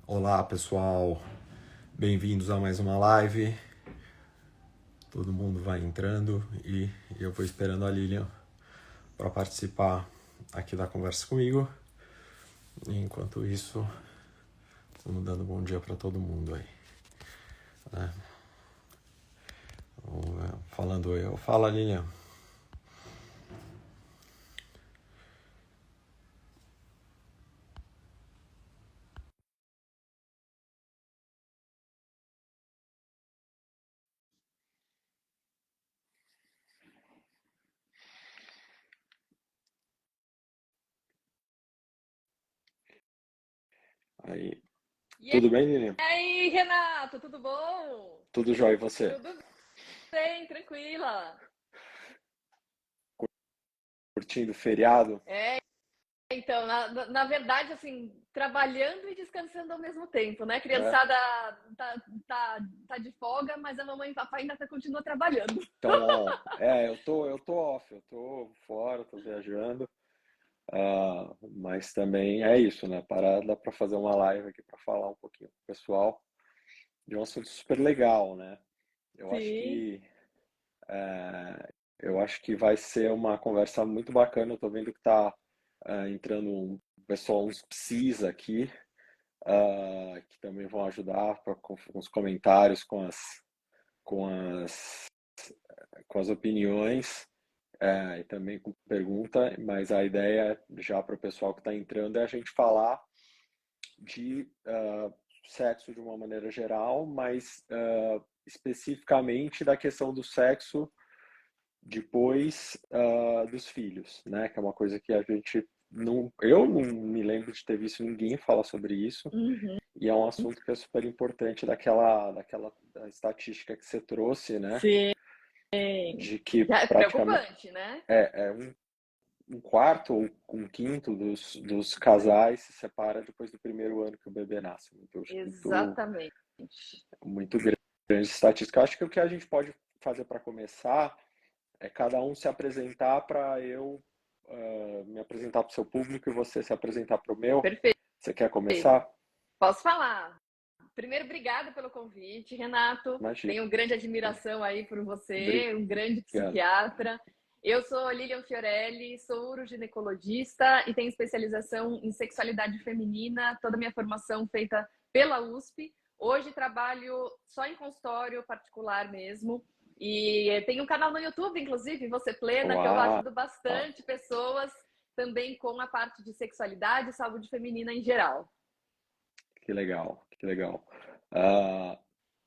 Olá pessoal, bem-vindos a mais uma live. Todo mundo vai entrando e eu vou esperando a Lilian para participar aqui da conversa comigo. Enquanto isso, vamos dando bom dia para todo mundo aí. Né? Falando eu, fala Lilian. Aí, E tudo bem, Lilian? aí, Renato, tudo bom? Tudo jóia e você? Tudo bem, tranquila. Curtindo o feriado? É, então, na verdade, assim, trabalhando e descansando ao mesmo tempo, né? É? Criançada tá, tá de folga, mas a mamãe e papai ainda continua trabalhando. Então, eu tô off, eu tô fora, tô viajando. Mas também é isso, né? Dá para fazer uma live aqui para falar um pouquinho com o pessoal de um assunto super legal, né? Eu acho Sim, que eu acho que vai ser uma conversa muito bacana. Eu tô vendo que tá entrando um pessoal, uns psis aqui, que também vão ajudar com os comentários, com as, com as opiniões. E também com pergunta, mas a ideia já para o pessoal que está entrando é a gente falar de sexo de uma maneira geral, mas especificamente da questão do sexo depois dos filhos, né? Que é uma coisa que a gente não, eu não me lembro de ter visto ninguém falar sobre isso, uhum, e é um assunto que é super importante daquela estatística que você trouxe, né? sim. De que Já é praticamente preocupante, né? é um quarto ou um quinto dos casais se separa depois do primeiro ano que o bebê nasce. Muito, Exatamente. muito grande estatística. Eu acho que o que a gente pode fazer para começar é cada um se apresentar para eu me apresentar para o seu público e você se apresentar para o meu. Perfeito. Você quer começar? Posso falar? Primeiro, obrigada pelo convite, Renato. Imagina. Tenho grande admiração aí por você, um grande Obrigado. psiquiatra. Eu sou Lilian Fiorelli, sou uroginecologista e tenho especialização em sexualidade feminina, toda a minha formação feita pela USP. Hoje trabalho só em consultório particular mesmo. E tenho um canal no YouTube, inclusive, Você Plena, que eu Uau, ajudo bastante pessoas também com a parte de sexualidade e saúde feminina em geral. que legal, que legal. Ah,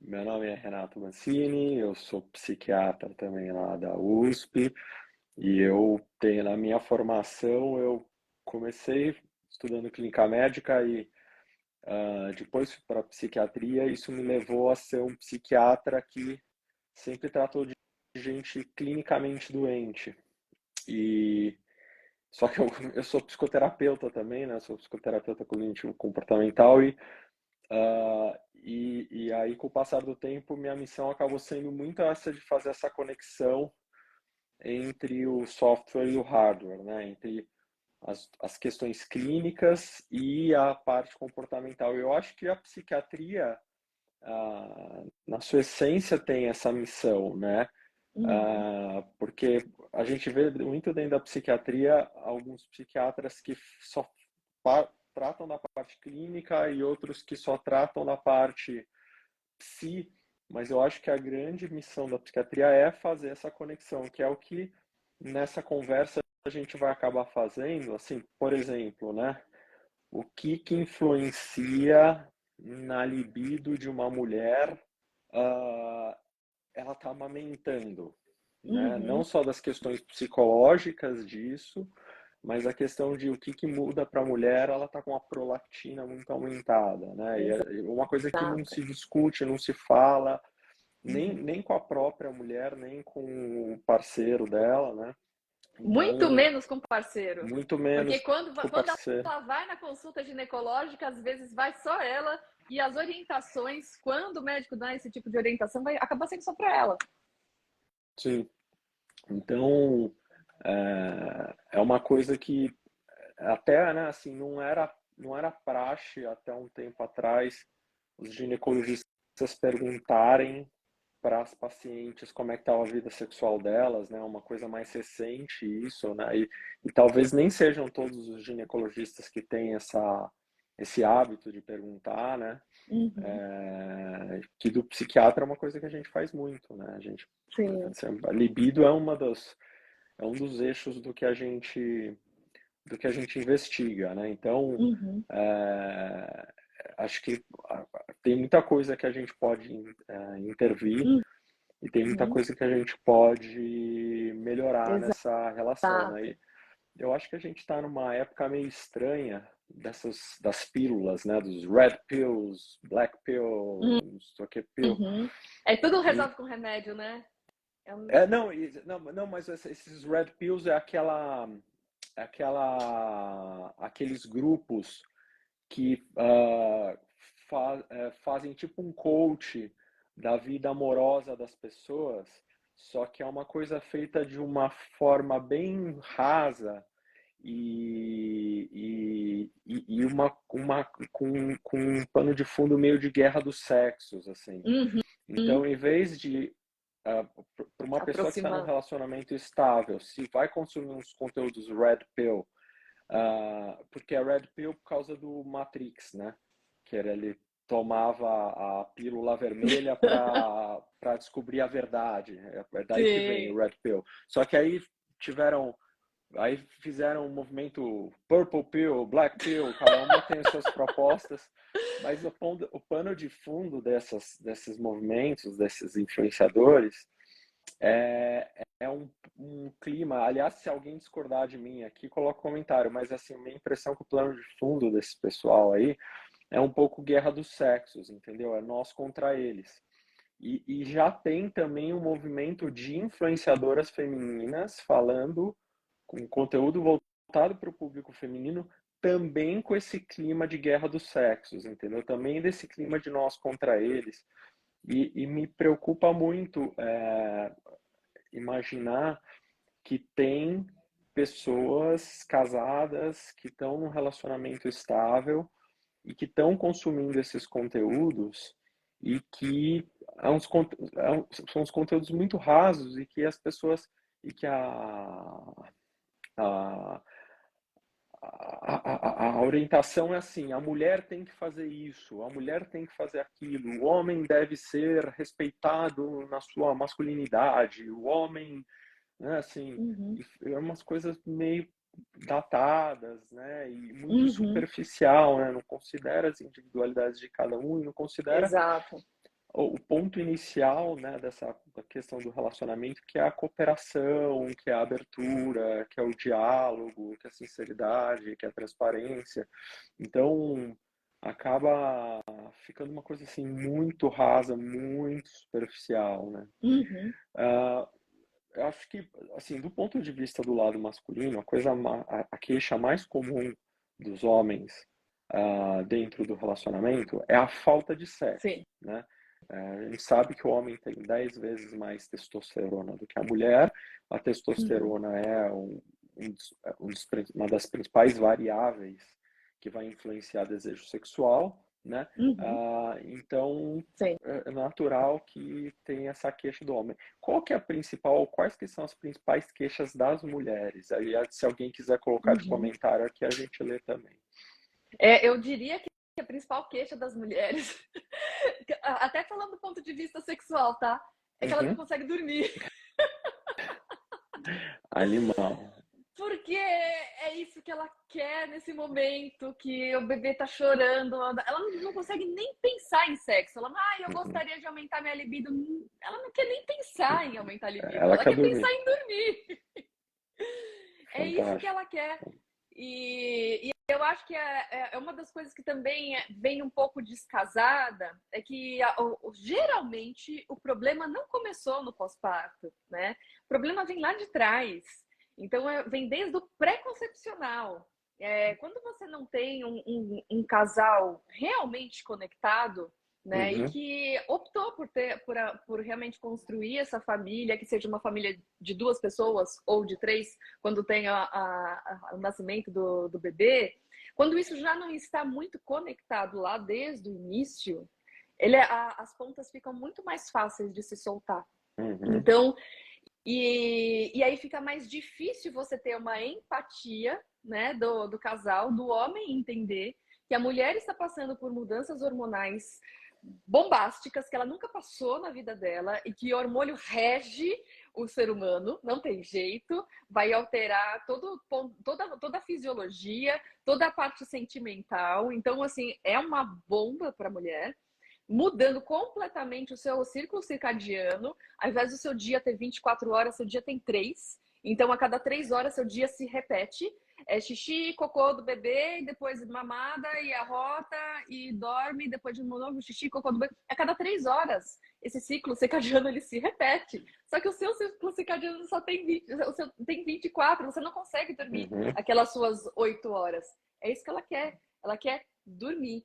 meu nome é Renato Mancini, eu sou psiquiatra também lá da USP. E eu tenho na minha formação, eu comecei estudando clínica médica e depois fui para psiquiatria. Isso me levou a ser um psiquiatra que sempre tratou de gente clinicamente doente. E só que eu sou psicoterapeuta também, né? Sou psicoterapeuta cognitivo comportamental e aí com o passar do tempo minha missão acabou sendo muito essa de fazer essa conexão entre o software e o hardware, né? Entre as questões clínicas e a parte comportamental. Eu acho que a psiquiatria, na sua essência, tem essa missão, né? Uhum. Porque a gente vê muito dentro da psiquiatria alguns psiquiatras que só tratam da parte clínica e outros que só tratam da parte psi, mas eu acho que a grande missão da psiquiatria é fazer essa conexão, que é o que nessa conversa a gente vai acabar fazendo, assim, por exemplo, né? O que influencia na libido de uma mulher, uh, ela tá amamentando, né? Não Uhum. só das questões psicológicas disso, mas a questão de o que muda para a mulher, ela tá com a prolactina muito aumentada, né? E é uma coisa que não Exato. se discute, não se fala, Uhum. nem com a própria mulher, nem com o parceiro dela, né? Muito Então, menos com parceiro. muito Porque menos com o quando parceiro. ela vai na consulta ginecológica, às vezes vai só ela e as orientações, quando o médico dá esse tipo de orientação, vai acabar sendo só para ela. Sim. Então, é uma coisa que até, né, assim, não era. não era praxe até um tempo atrás os ginecologistas perguntarem para as pacientes como é que estava a vida sexual delas, né? Uma coisa mais recente isso, né? E talvez nem sejam todos os ginecologistas que têm esse hábito de perguntar, né? Uhum. Que do psiquiatra é uma coisa que a gente faz muito, né? Sim. A libido é um dos eixos do que a gente investiga, né? Então, Uhum. acho que tem muita coisa que a gente pode intervir e tem muita Uhum. coisa que a gente pode melhorar nessa relação, Exato. né? E eu acho que a gente está numa época meio estranha das pílulas, né? Dos red pills, black pill, não sei o que pill. Uhum. É tudo E, resolve com remédio, né? É um... não, não, mas esses red pills é aqueles grupos que fazem tipo um coach da vida amorosa das pessoas, só que é uma coisa feita de uma forma bem rasa e com um pano de fundo meio de guerra dos sexos, assim. Uhum. Então, em vez de para uma pessoa que está num Aproximar. relacionamento estável, se vai consumir uns conteúdos red pill, porque a red pill por causa do Matrix, né? Que era ele tomava a pílula vermelha para descobrir a verdade. É daí que vem Sim. o red pill. Só que aí fizeram um movimento purple pill, black pill, cada uma tem as suas propostas, mas o pano de fundo desses movimentos, desses influenciadores, é um clima. Aliás, se alguém discordar de mim aqui, coloca um comentário. Mas assim, a minha impressão é que o plano de fundo desse pessoal aí é um pouco guerra dos sexos, entendeu? É nós contra eles. E já tem também um movimento de influenciadoras femininas falando com conteúdo voltado para o público feminino, também com esse clima de guerra dos sexos, entendeu? Também desse clima de nós contra eles. E me preocupa muito imaginar que tem pessoas casadas que estão num relacionamento estável e que estão consumindo esses conteúdos e que são uns conteúdos muito rasos e que as pessoas e que a, a orientação é assim: a mulher tem que fazer isso, a mulher tem que fazer aquilo, o homem deve ser respeitado na sua masculinidade, o homem, né, assim, Uhum. é umas coisas meio datadas, né, e muito Uhum. superficial, né, não considera as individualidades de cada um e não considera Exato. o ponto inicial, né, da questão do relacionamento, que é a cooperação, que é a abertura, que é o diálogo, que é a sinceridade, que é a transparência. Então, acaba ficando uma coisa assim muito rasa, muito superficial, né? Uhum. Uh, eu acho que, assim, do ponto de vista do lado masculino, a queixa mais comum dos homens dentro do relacionamento é a falta de sexo, Sim. né? A gente sabe que o homem tem 10 vezes mais testosterona do que a mulher. A Uhum. testosterona é uma das principais variáveis que vai influenciar desejo sexual, né? Uhum. Então, Sim. é natural que tenha essa queixa do homem. Qual que é a principal, quais que são as principais queixas das mulheres? Aí, se alguém quiser colocar de Uhum. comentário aqui, a gente lê também. Eu diria que a principal queixa das mulheres, até falando do ponto de vista sexual, tá? É que ela não Uhum. consegue dormir. Animal. Porque é isso que ela quer nesse momento, que o bebê tá chorando. Ela não consegue nem pensar em sexo. Ela, eu Uhum. gostaria de aumentar minha libido. Ela não quer nem pensar em aumentar a libido. Ela Ela quer quer pensar dormir. em dormir. É isso que Fantástico. ela quer. E eu acho que é uma das coisas que também vem um pouco descasada, é que geralmente o problema não começou no pós-parto, né? O problema vem lá de trás. Então, vem desde o pré-concepcional. Quando você não tem um casal realmente conectado, né, e Uhum. que optou por realmente construir essa família, que seja uma família de 2 pessoas ou de 3, quando tem o nascimento do bebê, Quando isso já não está muito conectado lá desde o início, as pontas ficam muito mais fáceis de se soltar. Uhum. Então, e aí fica mais difícil você ter uma empatia, né, do casal, do homem entender que a mulher está passando por mudanças hormonais bombásticas que ela nunca passou na vida dela e que o hormônio rege o ser humano, não tem jeito, vai alterar toda a fisiologia, toda a parte sentimental. Então, assim, é uma bomba para a mulher, mudando completamente o seu círculo circadiano. Ao invés do seu dia ter 24 horas, seu dia tem 3. Então, a cada 3 horas, seu dia se repete. É xixi, cocô do bebê, e depois mamada, e arrota, e dorme, depois de novo xixi, cocô do bebê. A cada 3 horas, esse ciclo circadiano ele se repete. Só que o seu ciclo circadiano só tem 20, o seu tem 24, você não consegue dormir Uhum. aquelas suas 8 horas. É isso que ela quer dormir.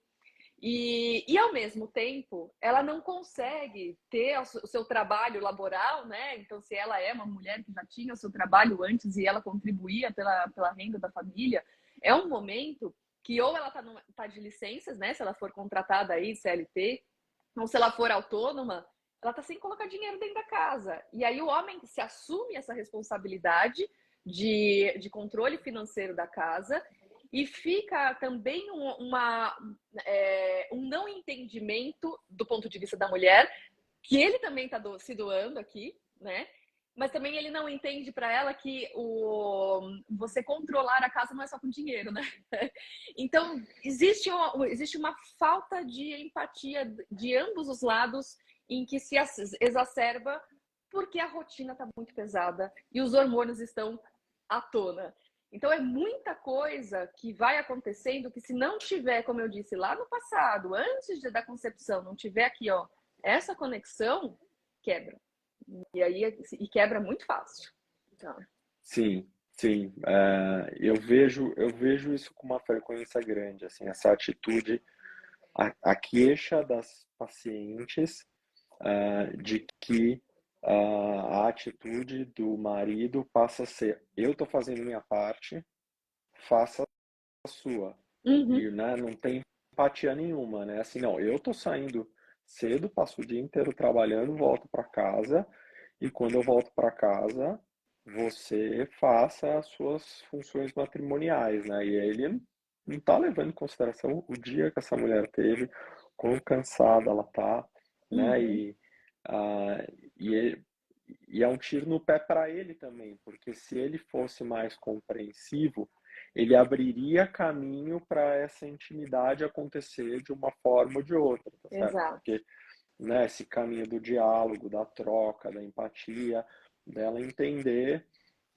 E ao mesmo tempo, ela não consegue ter o seu trabalho laboral, né? Então, se ela é uma mulher que já tinha o seu trabalho antes e ela contribuía pela renda da família, é um momento que ou ela tá de licenças, né? Se ela for contratada aí, CLT, ou se ela for autônoma, ela tá sem colocar dinheiro dentro da casa. E aí o homem que se assume essa responsabilidade de controle financeiro da casa e fica também um não entendimento do ponto de vista da mulher, que ele também está se doando aqui, né? Mas também ele não entende para ela que você controlar a casa não é só com dinheiro, né? Então, existe uma falta de empatia de ambos os lados em que se exacerba porque a rotina está muito pesada e os hormônios estão à tona. Então, é muita coisa que vai acontecendo que se não tiver, como eu disse lá no passado, antes da concepção, não tiver aqui, ó, essa conexão, quebra. E aí quebra muito fácil. Então, Sim, sim. Eu vejo isso com uma frequência grande, assim, essa atitude, a queixa das pacientes, de que a atitude do marido passa a ser: eu estou fazendo minha parte, faça a sua. uhum. E, né, não tem empatia nenhuma, né? Assim, não, eu estou saindo cedo, passo o dia inteiro trabalhando, volto para casa, e quando eu volto para casa, você faça as suas funções matrimoniais, né? E aí ele não está levando em consideração o dia que essa mulher teve, quão cansada ela tá, né? Uhum. Ah, e, e é um tiro no pé para ele também, porque se ele fosse mais compreensivo, ele abriria caminho para essa intimidade acontecer de uma forma ou de outra, tá certo? Exato. Porque, né, esse caminho do diálogo, da troca, da empatia, dela entender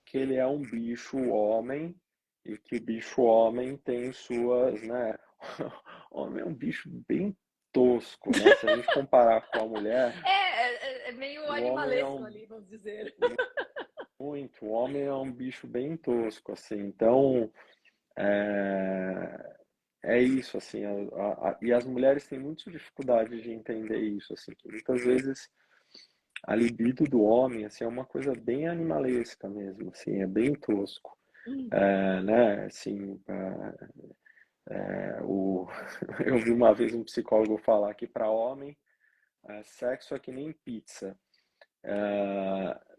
que ele é um bicho homem e que o bicho homem tem suas, né? O homem é um bicho bem tosco, né? Se a gente comparar com a mulher, É meio o homem é animalesco um ali, vamos dizer. muito, o homem é um bicho bem tosco, assim. Então, é, é isso, assim. E as mulheres têm muita dificuldade de entender isso, assim, que muitas vezes a libido do homem, assim, é uma coisa bem animalesca mesmo, assim, é bem tosco. Né, assim, eu vi uma vez um psicólogo falar que para homem, sexo é que nem pizza.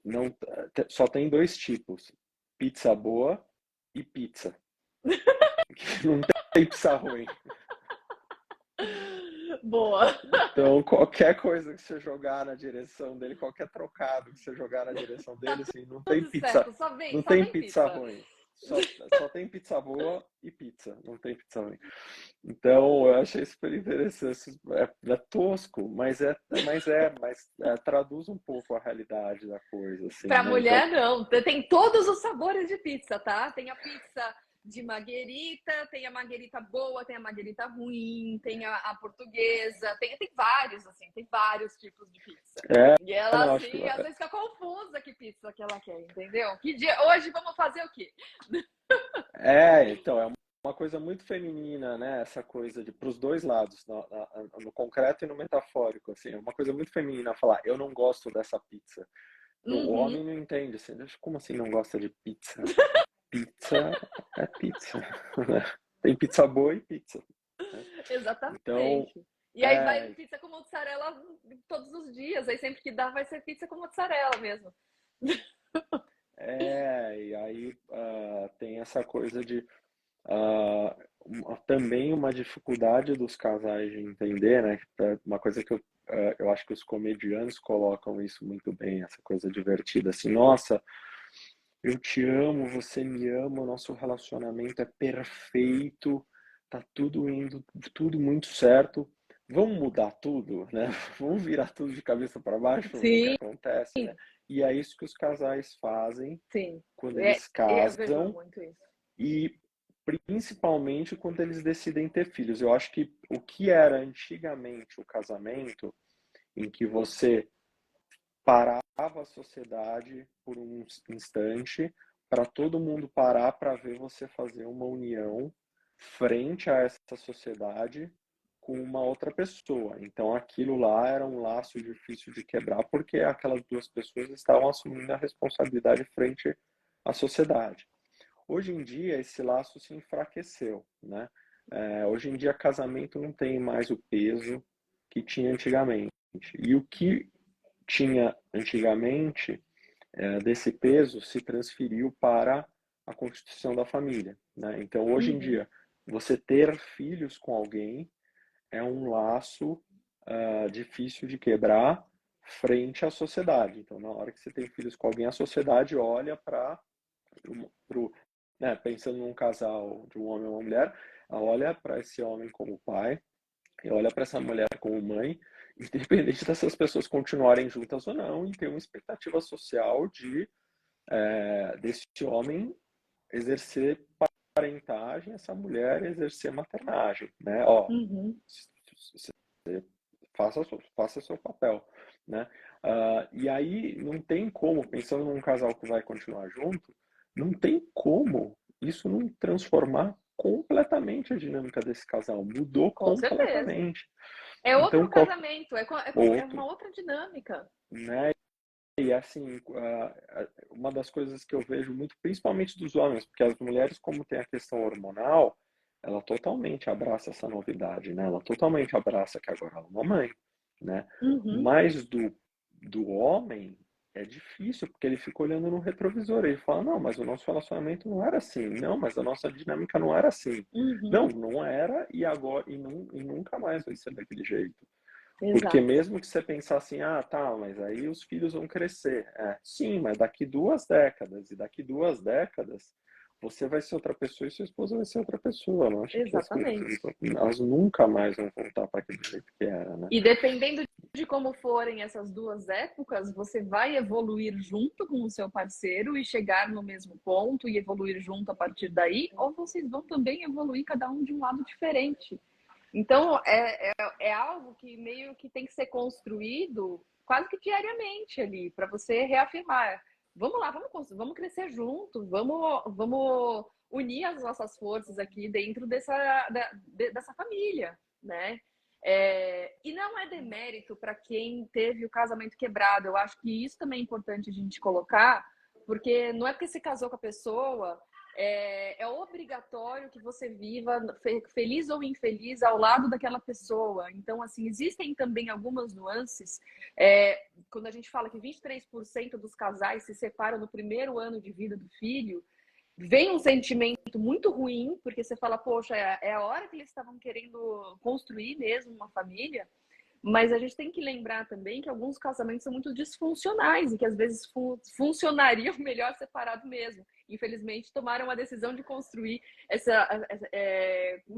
Não, só tem dois tipos: pizza boa e pizza. Não tem pizza ruim. Boa. Então, qualquer coisa que você jogar na direção dele, qualquer trocado que você jogar na direção Tá dele, assim, não tem tudo pizza, certo, não só tem vem pizza pizza. ruim. Só tem pizza boa e pizza, não tem pizza ruim. Então, eu achei super interessante. É tosco, mas traduz um pouco a realidade da coisa, assim, Para né? Então, mulher, não. Tem todos os sabores de pizza, tá? Tem a pizza de marguerita, tem a marguerita boa, tem a marguerita ruim, tem a portuguesa, tem vários, assim, tem vários tipos de pizza. E ela, não, acho que assim, às vezes fica confusa que pizza que ela quer, entendeu? Que dia, hoje vamos fazer o quê? então, é uma coisa muito feminina, né? Essa coisa de para os dois lados, no concreto e no metafórico, assim, é uma coisa muito feminina falar: eu não gosto dessa pizza. O Uhum. homem não entende, assim, como assim não gosta de pizza? Pizza é pizza, né? tem pizza boa e pizza, né? Então, Exatamente. E aí vai é, pizza com mozzarella todos os dias. Aí sempre que dá vai ser pizza com mozzarella mesmo. e aí tem essa coisa de também uma dificuldade dos casais de entender, né? Uma coisa que eu acho que os comediantes colocam isso muito bem, essa coisa divertida, assim, nossa, eu te amo, você me ama, o nosso relacionamento é perfeito, tá tudo indo, tudo muito certo. Vamos mudar tudo, né? Vamos virar tudo de cabeça para baixo, vamos ver o que Sim, acontece, né? E é isso que os casais fazem sim. quando eles Eu vejo casam muito isso. e principalmente quando eles decidem ter filhos. Eu acho que o que era antigamente o casamento, em que você parava a sociedade por um instante para todo mundo parar para ver você fazer uma união frente a essa sociedade com uma outra pessoa. Então aquilo lá era um laço difícil de quebrar porque aquelas duas pessoas estavam assumindo a responsabilidade frente à sociedade. Hoje em dia esse laço se enfraqueceu, né? Hoje em dia casamento não tem mais o peso que tinha antigamente. E o que tinha antigamente, desse peso, se transferiu para a constituição da família, né? Então, hoje em Uhum. dia, você ter filhos com alguém é um laço difícil de quebrar frente à sociedade. Então, na hora que você tem filhos com alguém, a sociedade olha para, né, pensando num casal de um homem e uma mulher, ela olha para esse homem como pai, e olha para essa mulher como mãe, independente dessas pessoas continuarem juntas ou não, e tem uma expectativa social desse homem exercer parentagem, essa mulher exercer maternagem, né? Ó, Uhum. faça seu papel, né? E aí não tem como, pensando num casal que vai continuar junto, não tem como isso não transformar completamente a dinâmica desse casal. Mudou Com certeza. completamente. É Então, outro casamento, é outro, uma outra dinâmica. né? E assim, uma das coisas que eu vejo muito, principalmente dos homens, porque as mulheres, como tem a questão hormonal, ela totalmente abraça essa novidade, né? Ela totalmente abraça que agora ela é uma mãe, né? Uhum. Mas do homem é difícil, porque ele fica olhando no retrovisor, ele fala, não, mas o nosso relacionamento não era assim, não, mas a nossa dinâmica não era assim. Não, Uhum. não era e agora e nunca mais vai ser daquele jeito. Porque Exato. mesmo que você pensar assim, ah, tá, mas aí os filhos vão crescer. Sim, mas daqui 2 décadas, e daqui 2 décadas, você vai ser outra pessoa e sua esposa vai ser outra pessoa. Eu não acho que as coisas, Exatamente. elas nunca mais vão voltar para aquele jeito que era, né? E dependendo de como forem essas duas épocas, você vai evoluir junto com o seu parceiro e chegar no mesmo ponto e evoluir junto a partir daí, ou vocês vão também evoluir cada um de um lado diferente. Então, é algo que meio que tem que ser construído quase que diariamente ali, para você reafirmar. Vamos lá, vamos crescer juntos, vamos unir as nossas forças aqui dentro dessa família, né? E não é demérito para quem teve o casamento quebrado. Eu acho que isso também é importante a gente colocar, porque não é porque se casou com a pessoa é obrigatório que você viva feliz ou infeliz ao lado daquela pessoa. Então, assim, existem também algumas nuances. Quando a gente fala que 23% dos casais se separam no primeiro ano de vida do filho, vem um sentimento muito ruim, porque você fala, poxa, é a hora que eles estavam querendo construir mesmo uma família. Mas a gente tem que lembrar também que alguns casamentos são muito disfuncionais e que às vezes funcionariam melhor separado mesmo. Infelizmente, tomaram a decisão de construir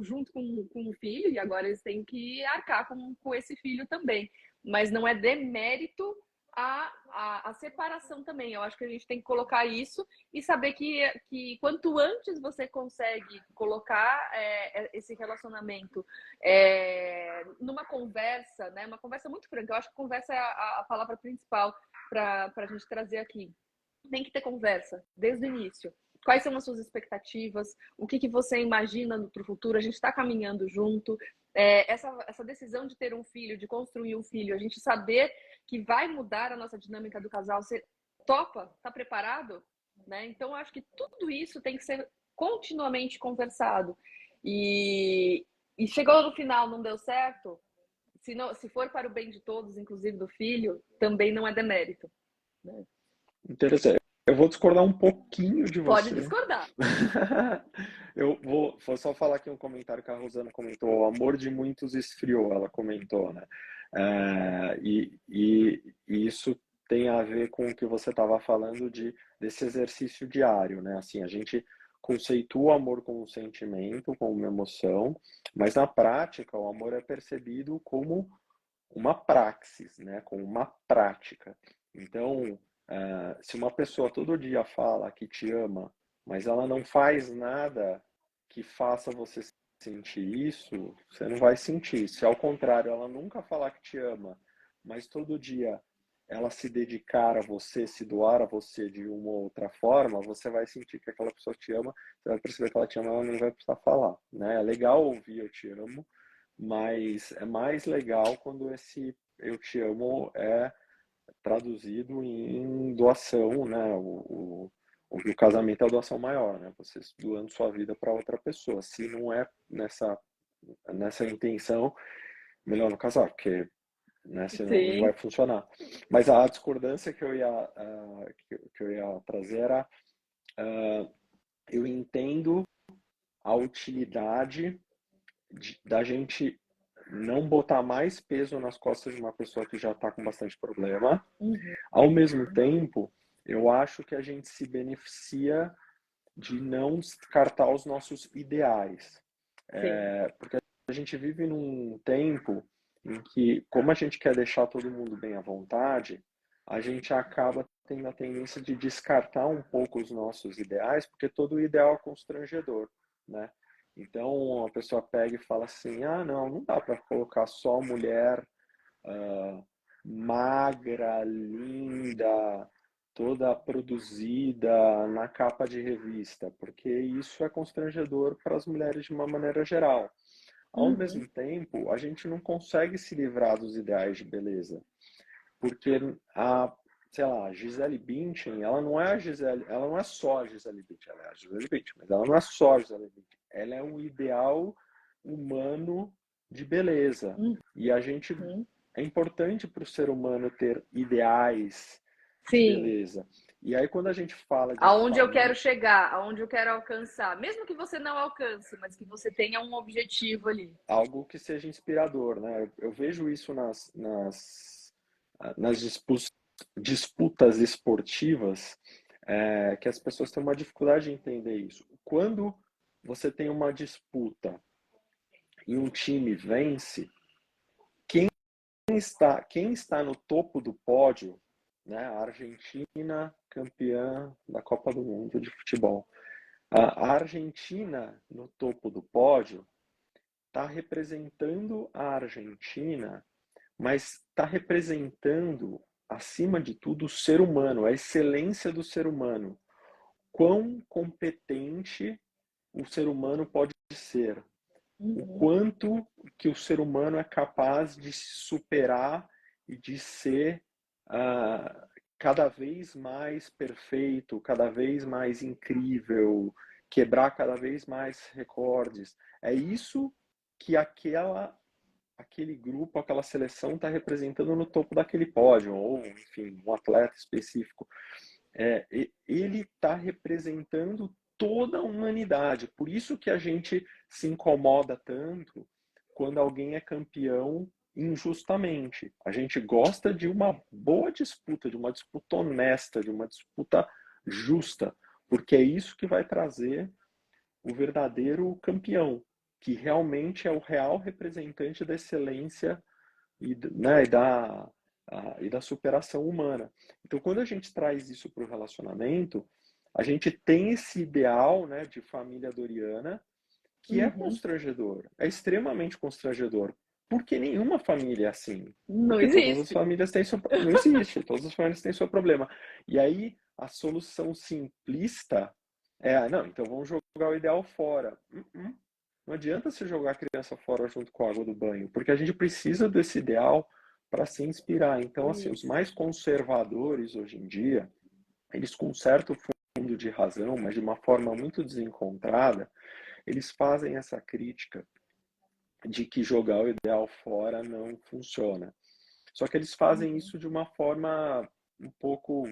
junto com o filho, e agora eles têm que arcar com esse filho também. Mas não é demérito a separação também. Eu acho que a gente tem que colocar isso e saber que quanto antes você consegue colocar esse relacionamento numa conversa, né? Uma conversa muito franca. Eu acho que conversa é a palavra principal para a gente trazer aqui. Tem que ter conversa desde o início. Quais são as suas expectativas? O que você imagina para o futuro? A gente está caminhando junto. Essa decisão de ter um filho, de construir um filho, a gente saber que vai mudar a nossa dinâmica do casal. Você topa? Está preparado? Né? Então, eu acho que tudo isso tem que ser continuamente conversado. E chegou no final, não deu certo, se for para o bem de todos, inclusive do filho, também não é demérito, né? Interessante. Eu vou discordar um pouquinho de Pode você. discordar. Vou só falar aqui um comentário que a Rosana comentou. O amor de muitos esfriou, ela comentou, né? E isso tem a ver com o que você estava falando desse exercício diário, né? Assim, a gente conceitua o amor como um sentimento, como uma emoção, mas na prática o amor é percebido como uma praxis, né? Como uma prática. Então, se uma pessoa todo dia fala que te ama, mas ela não faz nada que faça você sentir isso, você não vai sentir. Se ao contrário, ela nunca falar que te ama, mas todo dia ela se dedicar a você, se doar a você de uma ou outra forma, você vai sentir que aquela pessoa te ama, você vai perceber que ela te ama, ela nem vai precisar falar, né? É legal ouvir eu te amo, mas é mais legal quando esse eu te amo é traduzido em doação, né? O casamento é a doação maior, né? Você doando sua vida para outra pessoa. Se não é nessa intenção, melhor não casar, porque, né, senão não vai Sim, funcionar. Mas a discordância que eu ia trazer era, eu entendo a utilidade da gente não botar mais peso nas costas de uma pessoa que já está com bastante problema. uhum, Ao mesmo tempo, eu acho que a gente se beneficia de não descartar os nossos ideais. sim. Porque a gente vive num tempo em que, como a gente quer deixar todo mundo bem à vontade, a gente acaba tendo a tendência de descartar um pouco os nossos ideais, porque todo ideal é constrangedor, né? Então a pessoa pega e fala assim: ah, não dá para colocar só mulher uh, magra, linda, toda produzida na capa de revista, porque isso é constrangedor para as mulheres de uma maneira geral. Ao Uhum, mesmo tempo, a gente não consegue se livrar dos ideais de beleza, porque sei lá, a Gisele Bündchen, ela não é a Gisele, ela não é só a Gisele Bündchen, ela é a Gisele Bündchen, mas ela não é só a Gisele Bündchen, ela é um ideal humano de beleza. E a gente uhum. é importante para o ser humano ter ideais de Sim. beleza. E aí quando a gente fala de Aonde eu quero família, chegar, aonde eu quero alcançar, mesmo que você não alcance, mas que você tenha um objetivo ali. algo que seja inspirador, né? Eu vejo isso nas disputas esportivas, que as pessoas têm uma dificuldade de entender isso. Quando você tem uma disputa e um time vence, quem está no topo do pódio, né? A Argentina, campeã da Copa do Mundo de futebol. A Argentina no topo do pódio está representando a Argentina, mas está representando, acima de tudo, o ser humano, a excelência do ser humano. Quão competente o ser humano pode ser, o Uhum. quanto que o ser humano é capaz de se superar e de ser cada vez mais perfeito, cada vez mais incrível, quebrar cada vez mais recordes. É isso que aquele grupo, aquela seleção está representando no topo daquele pódio, ou enfim, um atleta específico. Ele está representando toda a humanidade. Por isso que a gente se incomoda tanto quando alguém é campeão injustamente. A gente gosta de uma boa disputa, de uma disputa honesta, de uma disputa justa, porque é isso que vai trazer o verdadeiro campeão, que realmente é o real representante da excelência né, e da superação humana. Então, quando a gente traz isso para o relacionamento, a gente tem esse ideal, né, de família doriana que é Uhum. constrangedor, é extremamente constrangedor, porque nenhuma família é assim, Não porque todas as existe. famílias têm seu, não existe, todas as famílias têm seu problema. E aí a solução simplista não, então vamos jogar o ideal fora. Não adianta você jogar a criança fora junto com a água do banho, porque a gente precisa desse ideal para se inspirar. Então, assim, os Isso. mais conservadores hoje em dia, eles com certo fundo de razão, mas de uma forma muito desencontrada, eles fazem essa crítica de que jogar o ideal fora não funciona. Só que eles fazem Uhum. isso de uma forma um pouco,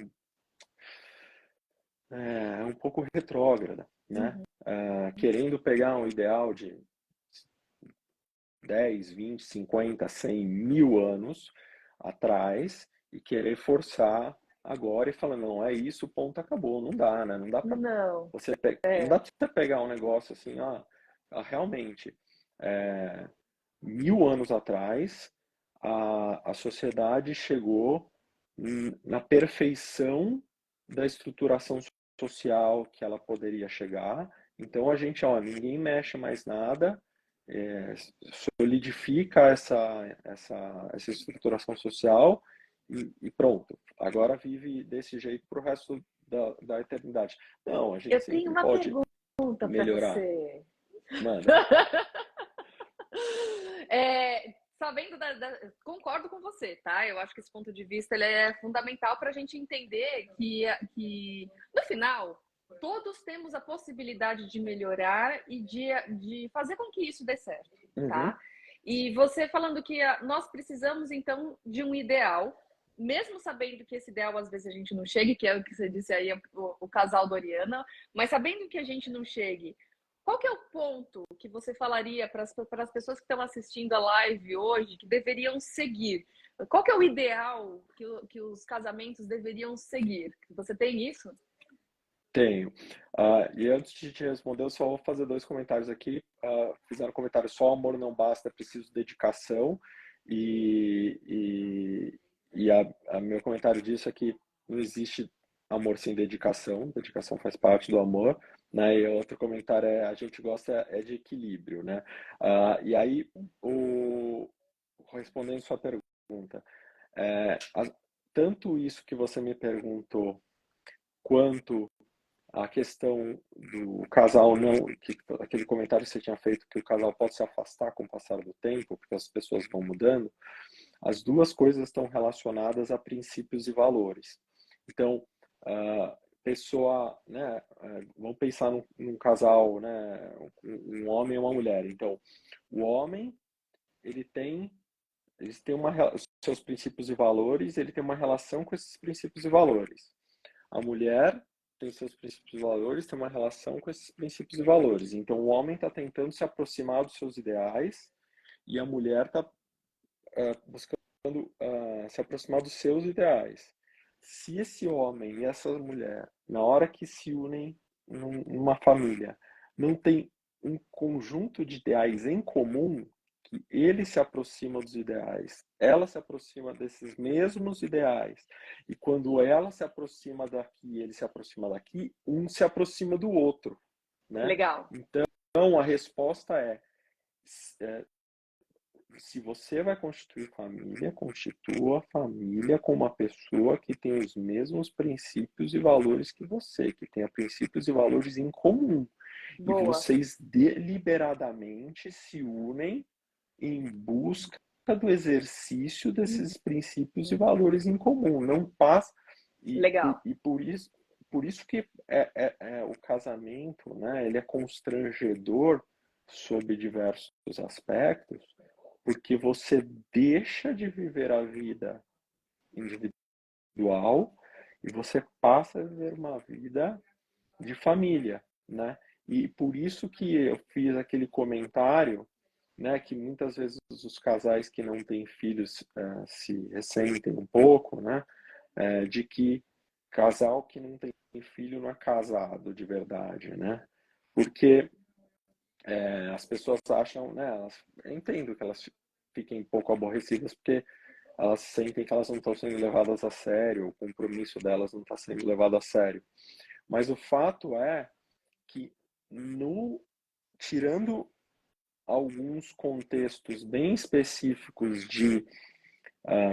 um pouco retrógrada, né? Uhum. Querendo pegar um ideal de 10, 20, 50, 100, 1000 anos atrás e querer forçar agora e falar, não, é isso, ponto, acabou. Não dá, né? Não dá para Não, não dá é. para você pegar um negócio assim, realmente, é, 1000 anos atrás, a sociedade chegou na perfeição da estruturação social que ela poderia chegar. Então a gente, ninguém mexe mais nada, é, solidifica essa estruturação social e pronto. Agora vive desse jeito para o resto da eternidade. Não, a gente Eu tenho sempre uma pode pergunta para melhorar. você. Manda. Sabendo concordo com você, tá? Eu acho que esse ponto de vista ele é fundamental para a gente entender que, no final, todos temos a possibilidade de melhorar e de fazer com que isso dê certo, Uhum. tá? E você falando que nós precisamos, então, de um ideal, mesmo sabendo que esse ideal às vezes a gente não chegue, que é o que você disse aí, o casal Doriana, mas sabendo que a gente não chegue, qual que é o ponto que você falaria para as pessoas que estão assistindo a live hoje que deveriam seguir? Qual que é o ideal que os casamentos deveriam seguir? Você tem isso? Tenho. E antes de te responder, eu só vou fazer dois comentários aqui. Fizeram um comentário: só amor não basta, é preciso dedicação. E, meu comentário disso é que não existe amor sem dedicação, dedicação faz parte do amor. Né? E outro comentário é: a gente gosta de equilíbrio. Né? E aí, respondendo sua pergunta, é, a- tanto isso que você me perguntou, quanto a questão do casal não, aquele comentário que você tinha feito que o casal pode se afastar com o passar do tempo, porque as pessoas vão mudando, as duas coisas estão relacionadas a princípios e valores. Então, pessoa, né, vamos pensar num casal, né, um homem e uma mulher. Então, o homem, ele tem eles têm seus princípios e valores, ele tem uma relação com esses princípios e valores. A mulher tem seus princípios e valores, tem uma relação com esses princípios e valores. Então, o homem está tentando se aproximar dos seus ideais e a mulher está buscando se aproximar dos seus ideais. Se esse homem e essa mulher, na hora que se unem numa família, não tem um conjunto de ideais em comum, que ele se aproxima dos ideais, ela se aproxima desses mesmos ideais, e quando ela se aproxima daqui, ele se aproxima daqui, um se aproxima do outro, né? Legal. Então a resposta é se você vai constituir família, constitua família com uma pessoa que tem os mesmos princípios e valores que você, que tenha princípios e valores em comum. E Boa. vocês deliberadamente se unem em busca do exercício desses princípios e valores em comum. Não passa. Legal. Por isso que o casamento, né, ele é constrangedor sob diversos aspectos, porque você deixa de viver a vida individual e você passa a viver uma vida de família, né? E por isso que eu fiz aquele comentário, né, que muitas vezes os casais que não têm filhos se ressentem um pouco, né, de que casal que não tem filho não é casado de verdade, né? Porque as pessoas acham, né, eu entendo que elas fiquem um pouco aborrecidas porque elas sentem que elas não estão sendo levadas a sério, o compromisso delas não está sendo levado a sério. Mas o fato é que, tirando alguns contextos bem específicos de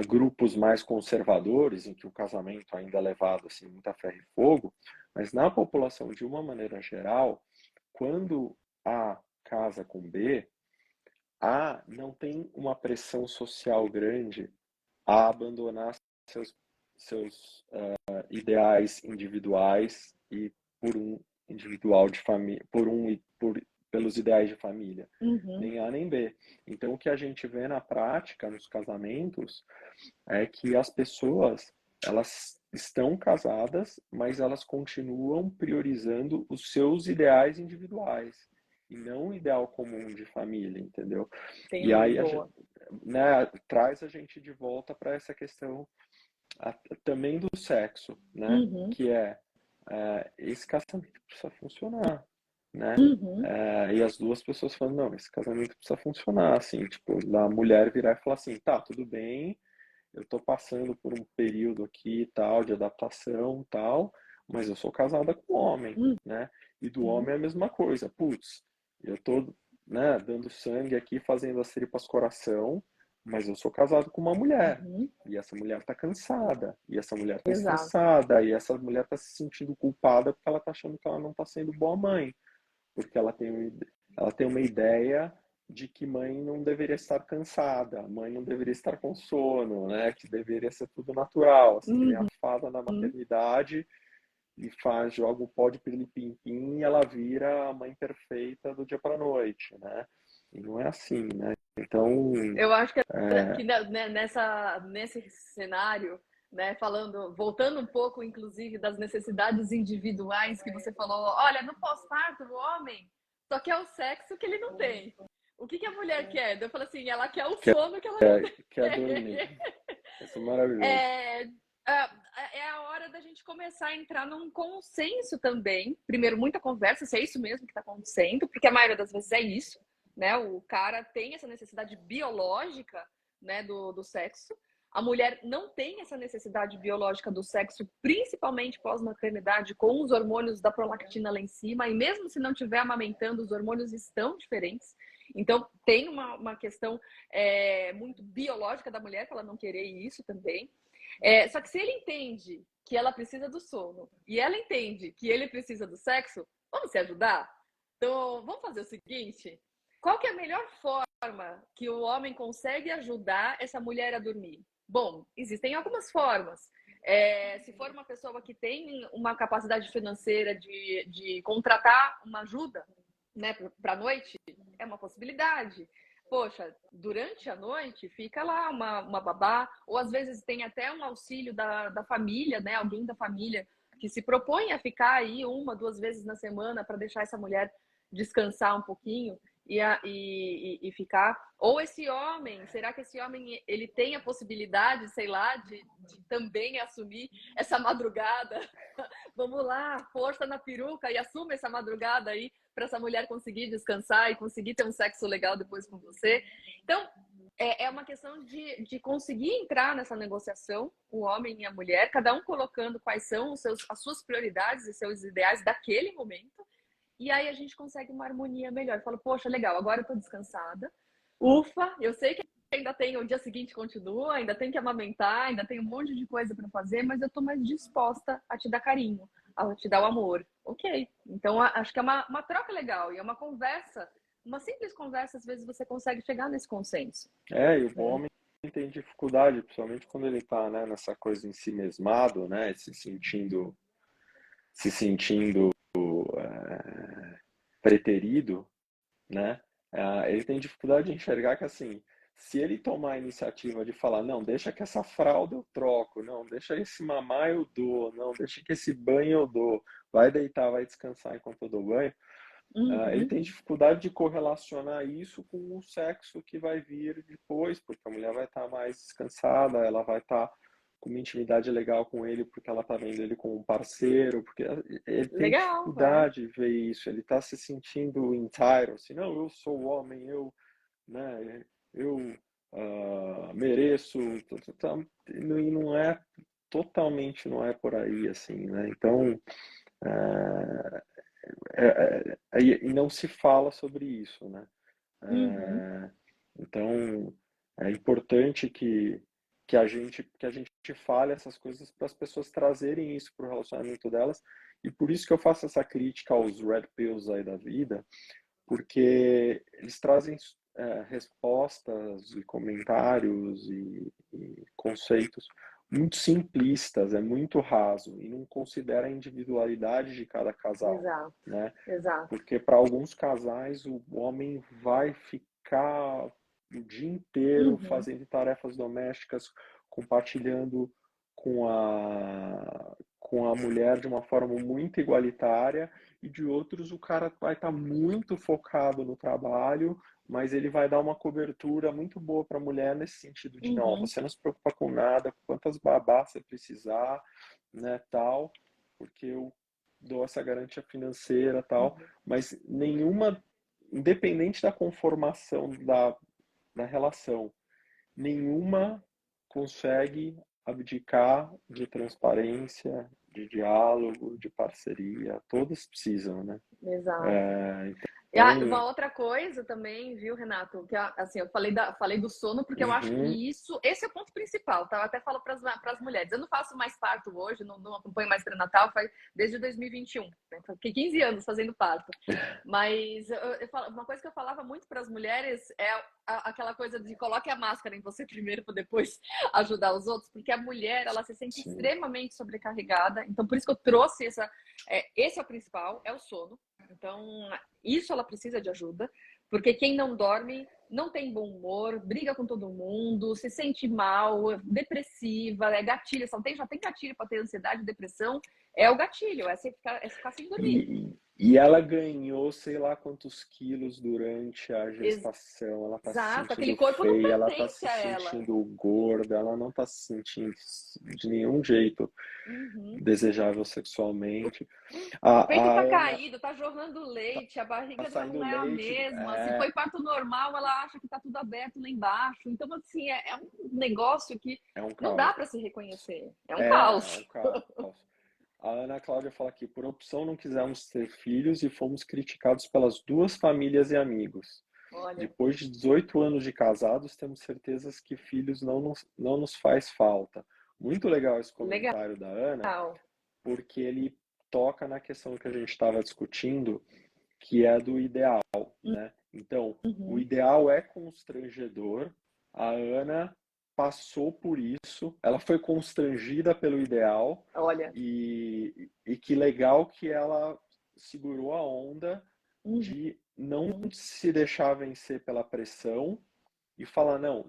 grupos mais conservadores, em que o casamento ainda é levado assim, muito a ferro e fogo, mas na população de uma maneira geral, quando A casa com B, A não tem uma pressão social grande a abandonar seus ideais individuais e por um individual de família, pelos ideais de família, Uhum. nem A nem B. Então, o que a gente vê na prática, nos casamentos, é que as pessoas, elas estão casadas, mas elas continuam priorizando os seus ideais individuais e não o ideal comum de família, entendeu? E Entendi, aí a gente, boa. né, traz a gente de volta para essa questão também do sexo, né? Uhum. Que esse casamento precisa funcionar, né? Uhum. E as duas pessoas falam, não, esse casamento precisa funcionar, assim, tipo, a mulher virar e falar assim, tá, tudo bem, eu tô passando por um período aqui e tal, de adaptação e tal, mas eu sou casada com um homem, né? E do Uhum. homem é a mesma coisa. Putz, eu tô, né, dando sangue aqui, fazendo as tripas coração, mas eu sou casado com uma mulher. Uhum. E essa mulher tá cansada, e essa mulher tá Exato. estressada, e essa mulher tá se sentindo culpada porque ela tá achando que ela não tá sendo boa mãe, porque ela tem uma ideia de que mãe não deveria estar cansada, mãe não deveria estar com sono, né? Que deveria ser tudo natural, assim, que nem a Uhum. fada na maternidade e joga o pó de pirlim-pim-pim e ela vira a mãe perfeita do dia para noite, né? E não é assim, né? Então, Eu acho é, que nesse cenário, né, voltando um pouco, inclusive, das necessidades individuais que você falou, olha, no pós-parto, o homem só quer o sexo que ele não tem. O que a mulher quer? Eu falo assim, ela quer o quer, sono que ela não tem. quer dormir. Isso é maravilhoso. É, é a hora da gente começar a entrar num consenso também. Primeiro, muita conversa, se é isso mesmo que está acontecendo, porque a maioria das vezes é isso, né? O cara tem essa necessidade biológica, né, do sexo. A mulher não tem essa necessidade biológica do sexo, principalmente pós-maternidade, com os hormônios da prolactina lá em cima, e mesmo se não estiver amamentando, os hormônios estão diferentes. Então, tem uma questão muito biológica da mulher, que ela não querer isso também. Só que se ele entende que ela precisa do sono e ela entende que ele precisa do sexo, vamos se ajudar? Então, vamos fazer o seguinte: qual que é a melhor forma que o homem consegue ajudar essa mulher a dormir? Bom, existem algumas formas. Se for uma pessoa que tem uma capacidade financeira de contratar uma ajuda, né, para a noite, é uma possibilidade. Poxa, durante a noite fica lá uma babá, ou às vezes tem até um auxílio da família, né? Alguém da família que se propõe a ficar aí 1, 2 vezes na semana para deixar essa mulher descansar um pouquinho e ficar. Ou esse homem, será que esse homem ele tem a possibilidade, sei lá, de também assumir essa madrugada? Vamos lá, força na peruca e assume essa madrugada aí para essa mulher conseguir descansar e conseguir ter um sexo legal depois com você. Então, é uma questão de conseguir entrar nessa negociação, o homem e a mulher, cada um colocando quais são as suas prioridades e seus ideais daquele momento, e aí a gente consegue uma harmonia melhor. Eu falo, poxa, legal, agora eu tô descansada, ufa, eu sei que ainda tem o dia seguinte continua, ainda tem que amamentar, ainda tem um monte de coisa para fazer, mas eu tô mais disposta a te dar carinho, a te dar o amor. Ok. Então, acho que é uma troca legal e é uma conversa, uma simples conversa, às vezes você consegue chegar nesse consenso. E o Né? homem tem dificuldade, principalmente quando ele tá, né, nessa coisa em si mesmado, né, se sentindo preterido, né? Ele tem dificuldade de enxergar que assim, se ele tomar a iniciativa de falar, não, deixa que essa fralda eu troco, não, deixa esse mamar eu dou, não, deixa que esse banho eu dou, vai deitar, vai descansar enquanto eu dou banho, ele Uhum. tem dificuldade de correlacionar isso com o sexo que vai vir depois, porque a mulher vai estar mais descansada, ela vai estar com uma intimidade legal com ele, porque ela está vendo ele como um parceiro, porque ele tem Legal, é. dificuldade de ver isso, ele está se sentindo entitled, assim, não, eu sou o homem, né, eu mereço, e não é, totalmente não é por aí, assim, né, então, é, e não se fala sobre isso, né? Uhum. É, então é importante que a gente fale essas coisas para as pessoas trazerem isso para o relacionamento delas, e por isso que eu faço essa crítica aos red pills aí da vida, porque eles trazem respostas e comentários e conceitos muito simplistas, é muito raso e não considera a individualidade de cada casal, Exato, né? exato. Porque para alguns casais o homem vai ficar o dia inteiro Uhum, fazendo tarefas domésticas, compartilhando com a mulher de uma forma muito igualitária, e de outros o cara vai estar muito focado no trabalho, mas ele vai dar uma cobertura muito boa para a mulher nesse sentido de não, uhum, você não se preocupa com nada, quantas babás você precisar, né, tal, porque eu dou essa garantia financeira, tal, uhum. mas nenhuma, independente da conformação da relação, nenhuma consegue abdicar de transparência, de diálogo, de parceria. Todas precisam, né? Exato. E Então, uma outra coisa também, viu, Renato, que assim, eu falei do sono porque eu acho uhum, que esse é o ponto principal, tá? Eu até falo para as mulheres. Eu não faço mais parto hoje, não acompanho mais pré-natal, faz desde 2021, né? Fiquei 15 anos fazendo parto. Mas uma coisa que eu falava muito para as mulheres é aquela coisa de coloque a máscara em você primeiro para depois ajudar os outros, porque a mulher ela se sente sim. extremamente sobrecarregada. Então, por isso que eu trouxe esse é o principal, é o sono. Então, isso ela precisa de ajuda, porque quem não dorme não tem bom humor, briga com todo mundo, se sente mal, depressiva, é gatilho, já tem gatilho para ter ansiedade, depressão, é o gatilho, é ficar sem dormir. E ela ganhou sei lá quantos quilos durante a gestação, ela tá se Exato, aquele sentindo corpo não feia, ela tá pertence se a ela. sentindo gorda, ela não tá se sentindo de nenhum jeito Uhum. desejável sexualmente. O peito A tá Ana caído, tá jorrando leite, a tá barriga já saindo não é a leite, mesma. Se foi parto normal, ela acha que tá tudo aberto lá embaixo. Então, assim, é um negócio que é um não dá caos. para se reconhecer. É um É caos. um caos. A Ana Cláudia fala aqui, por opção não quisemos ter filhos e fomos criticados pelas duas famílias e amigos. Olha, Depois de 18 anos de casados, temos certezas que filhos não nos faz falta. Muito legal esse legal. comentário da Ana, porque ele toca na questão que a gente estava discutindo, que é do ideal, né? Então, o Uhum. ideal é constrangedor. A Ana passou por isso, ela foi constrangida pelo ideal Olha. e que legal que ela segurou a onda Uhum. de não se deixar vencer pela pressão e falar, não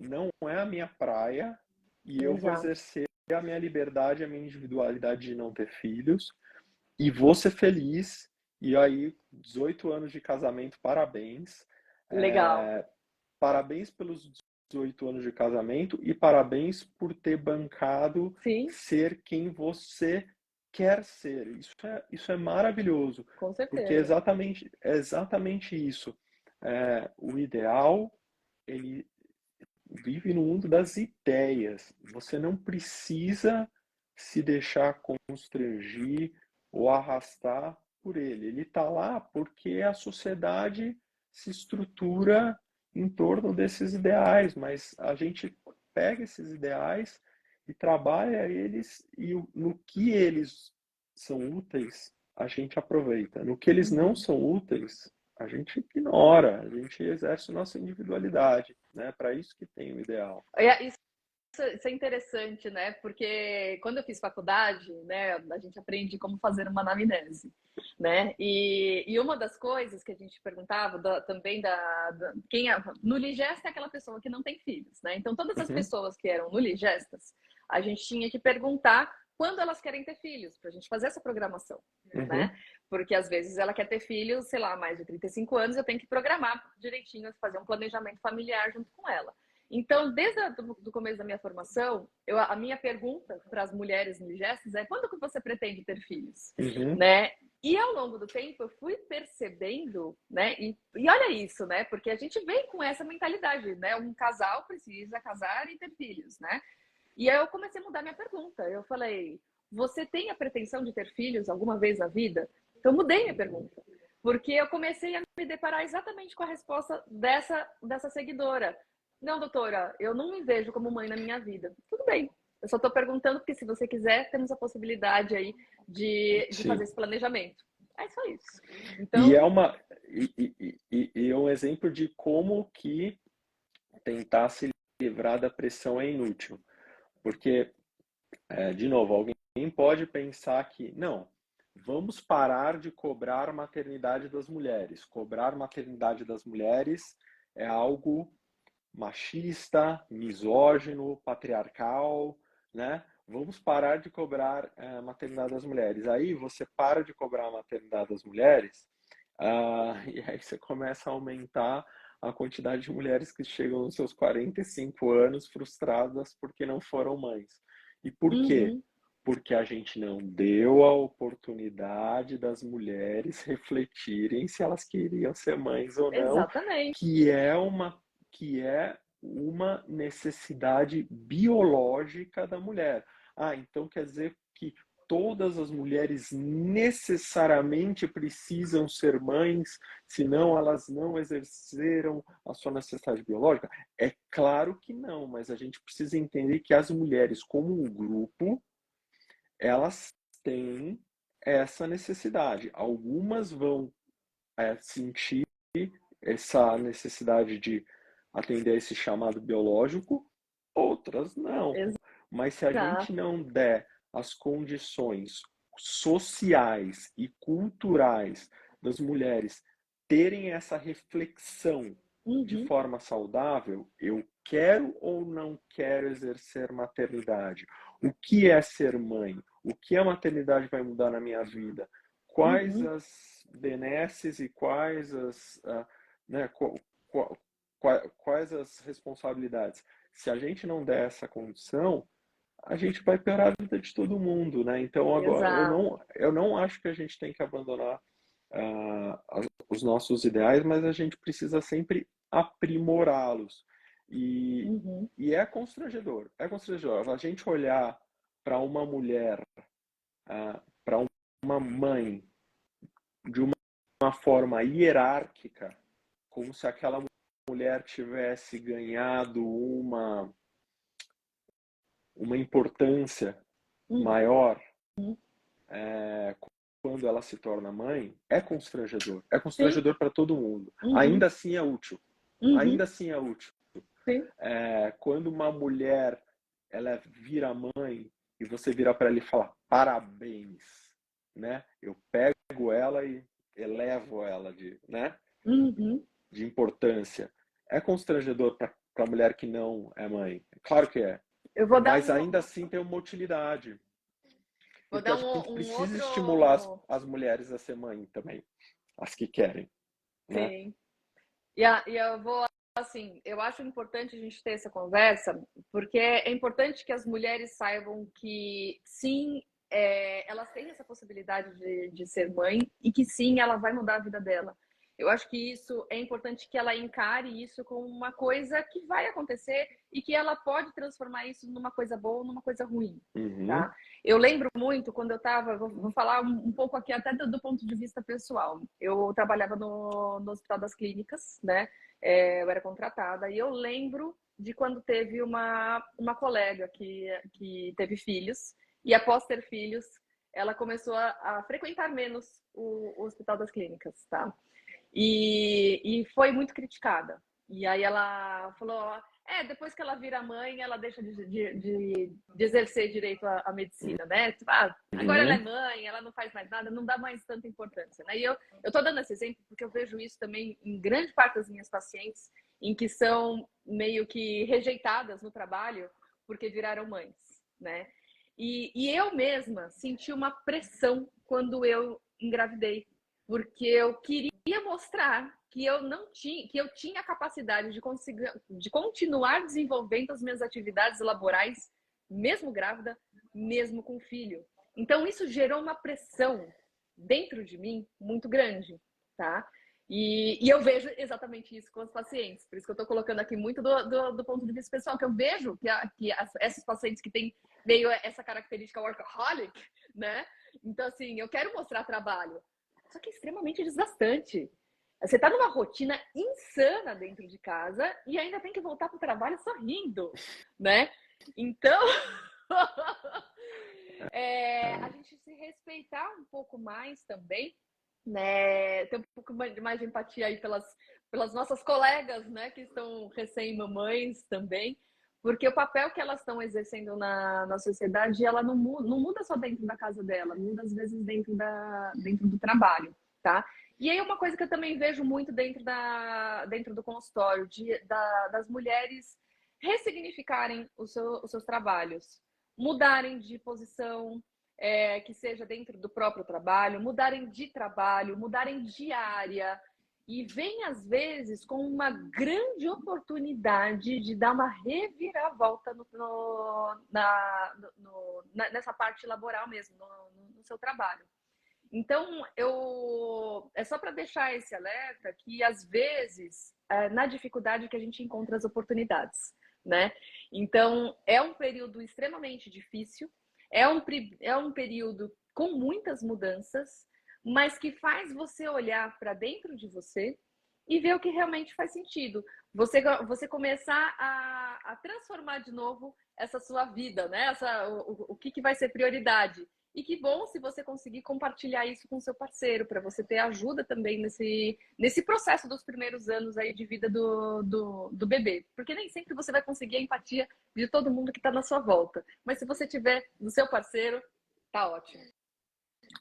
é a minha praia e eu vou Exato. exercer a minha liberdade, a minha individualidade de não ter filhos e vou ser feliz. E aí, 18 anos de casamento, parabéns. Legal. Parabéns pelos 18 anos de casamento e parabéns por ter bancado Sim, ser quem você quer ser. Isso é maravilhoso, com porque certeza. é exatamente isso. O ideal, ele vive no mundo das ideias. Você não precisa se deixar constrangir ou arrastar por ele. Ele está lá porque a sociedade se estrutura em torno desses ideais, mas a gente pega esses ideais e trabalha eles e no que eles são úteis, a gente aproveita. No que eles não Uhum. são úteis, a gente ignora, a gente exerce nossa individualidade, né? Para isso que tem o ideal. Isso é interessante, né? Porque quando eu fiz faculdade, né, a gente aprende como fazer uma anamnese, né? E uma das coisas que a gente perguntava também quem é, nuligesta é aquela pessoa que não tem filhos, né? Então todas as Uhum, pessoas que eram nuligestas, a gente tinha que perguntar quando elas querem ter filhos, para a gente fazer essa programação, uhum, né? Porque às vezes ela quer ter filhos, sei lá, mais de 35 anos, eu tenho que programar direitinho, fazer um planejamento familiar junto com ela. Então, desde o começo da minha formação, a minha pergunta para as mulheres indigestas é: quando que você pretende ter filhos? uhum. Né? E ao longo do tempo eu fui percebendo, né? E olha isso, né? Porque a gente vem com essa mentalidade, né? Um casal precisa casar e ter filhos, né? E aí eu comecei a mudar minha pergunta. Eu falei: você tem a pretensão de ter filhos alguma vez na vida? Então eu mudei minha pergunta. Porque eu comecei a me deparar exatamente com a resposta dessa seguidora. Não, doutora, eu não me vejo como mãe na minha vida. Tudo bem. Eu só estou perguntando porque, se você quiser, temos a possibilidade aí de fazer Sim. esse planejamento. É só isso. E é Então, uma e é um exemplo de como que tentar se livrar da pressão é inútil, porque De novo, alguém pode pensar que, não, vamos parar de cobrar maternidade das mulheres. Cobrar maternidade das mulheres é algo machista, misógino, patriarcal, né? Vamos parar de cobrar maternidade das mulheres. Aí você para de cobrar a maternidade das mulheres, e aí você começa a aumentar a quantidade de mulheres que chegam nos seus 45 anos frustradas porque não foram mães. E por quê? Uhum, Porque a gente não deu a oportunidade das mulheres refletirem se elas queriam ser mães ou não, exatamente. que é uma, que é uma necessidade biológica da mulher. Então quer dizer que todas as mulheres necessariamente precisam ser mães, senão elas não exerceram a sua necessidade biológica? É claro que não, mas a gente precisa entender que as mulheres, como um grupo, elas têm essa necessidade. Algumas vão sentir essa necessidade de atender a esse chamado biológico, outras não. Mas se a gente Exato. não der as condições sociais e culturais das mulheres terem essa reflexão de Uhum, forma saudável, eu quero ou não quero exercer maternidade? O que é ser mãe? O que a maternidade vai mudar na minha vida? Quais uhum, as benesses e quais as, né, quais as responsabilidades? Se a gente não der essa condição, a gente vai piorar a vida de todo mundo, né? Então agora exato. eu não acho que a gente tem que abandonar os nossos ideais, mas a gente precisa sempre aprimorá-los. E, Uhum, e é constrangedor, é constrangedor. A gente olhar para uma mulher, para uma mãe, de uma forma hierárquica, como se aquela mulher tivesse ganhado uma importância uhum, maior quando ela se torna mãe, é constrangedor. É sim, constrangedor para todo mundo. uhum, Ainda assim é útil. uhum, Ainda assim é útil. sim, Quando uma mulher ela vira mãe e você vira para ela e fala parabéns, né? Eu pego ela e elevo ela né? uhum. De importância. É constrangedor para a mulher que não é mãe. Claro que é. Eu vou dar Mas ainda assim tem uma utilidade. vou Porque a dar gente um precisa estimular outro. as mulheres a ser mãe também. As que querem, né? Sim. E eu vou, assim, eu acho importante a gente ter essa conversa, porque é importante que as mulheres saibam que, sim, elas têm essa possibilidade de ser mãe e que, sim, ela vai mudar a vida dela. Eu acho que isso é importante que ela encare isso como uma coisa que vai acontecer e que ela pode transformar isso numa coisa boa ou numa coisa ruim, Uhum, tá? Eu lembro muito quando eu estava, vou falar um pouco aqui até do ponto de vista pessoal. Eu trabalhava no Hospital das Clínicas, né? Eu era contratada e eu lembro de quando teve uma colega que teve filhos e após ter filhos, ela começou a frequentar menos o Hospital das Clínicas, tá? E foi muito criticada. E aí ela falou, depois que ela vira mãe, ela deixa de exercer direito à medicina, né? Tipo, agora ela é uhum, mãe, ela não faz mais nada, não dá mais tanta importância, né? E eu tô dando esse exemplo porque eu vejo isso também em grande parte das minhas pacientes, em que são meio que rejeitadas no trabalho porque viraram mães, né? E eu mesma senti uma pressão quando eu engravidei, porque eu queria mostrar que eu não tinha, que eu tinha a capacidade de continuar desenvolvendo as minhas atividades laborais, mesmo grávida, mesmo com filho. Então isso gerou uma pressão dentro de mim muito grande, tá? E eu vejo exatamente isso com os pacientes. Por isso que eu estou colocando aqui muito do ponto de vista pessoal, que eu vejo que esses pacientes que têm meio essa característica workaholic, né? Então, assim, eu quero mostrar trabalho, só que é extremamente desgastante. Você está numa rotina insana dentro de casa e ainda tem que voltar para o trabalho sorrindo, né? Então, a gente se respeitar um pouco mais também, né? Ter um pouco mais de empatia aí pelas nossas colegas, né? Que estão recém-mamães também, Porque o papel que elas estão exercendo na sociedade, ela não muda só dentro da casa dela, muda às vezes dentro do trabalho, tá? E aí uma coisa que eu também vejo muito dentro do consultório, das mulheres ressignificarem os seus trabalhos, mudarem de posição, que seja dentro do próprio trabalho, mudarem de trabalho, mudarem de área, e vem, às vezes, com uma grande oportunidade de dar uma reviravolta nessa parte laboral mesmo, no seu trabalho. Então, é só para deixar esse alerta que, às vezes, na dificuldade que a gente encontra as oportunidades, né? Então, é um período extremamente difícil, é um período com muitas mudanças, mas que faz você olhar para dentro de você e ver o que realmente faz sentido. Você começar a transformar de novo essa sua vida, né? O que vai ser prioridade. E que bom se você conseguir compartilhar isso com seu parceiro, para você ter ajuda também nesse processo dos primeiros anos aí de vida do bebê. Porque nem sempre você vai conseguir a empatia de todo mundo que está na sua volta. Mas se você tiver do seu parceiro, tá ótimo.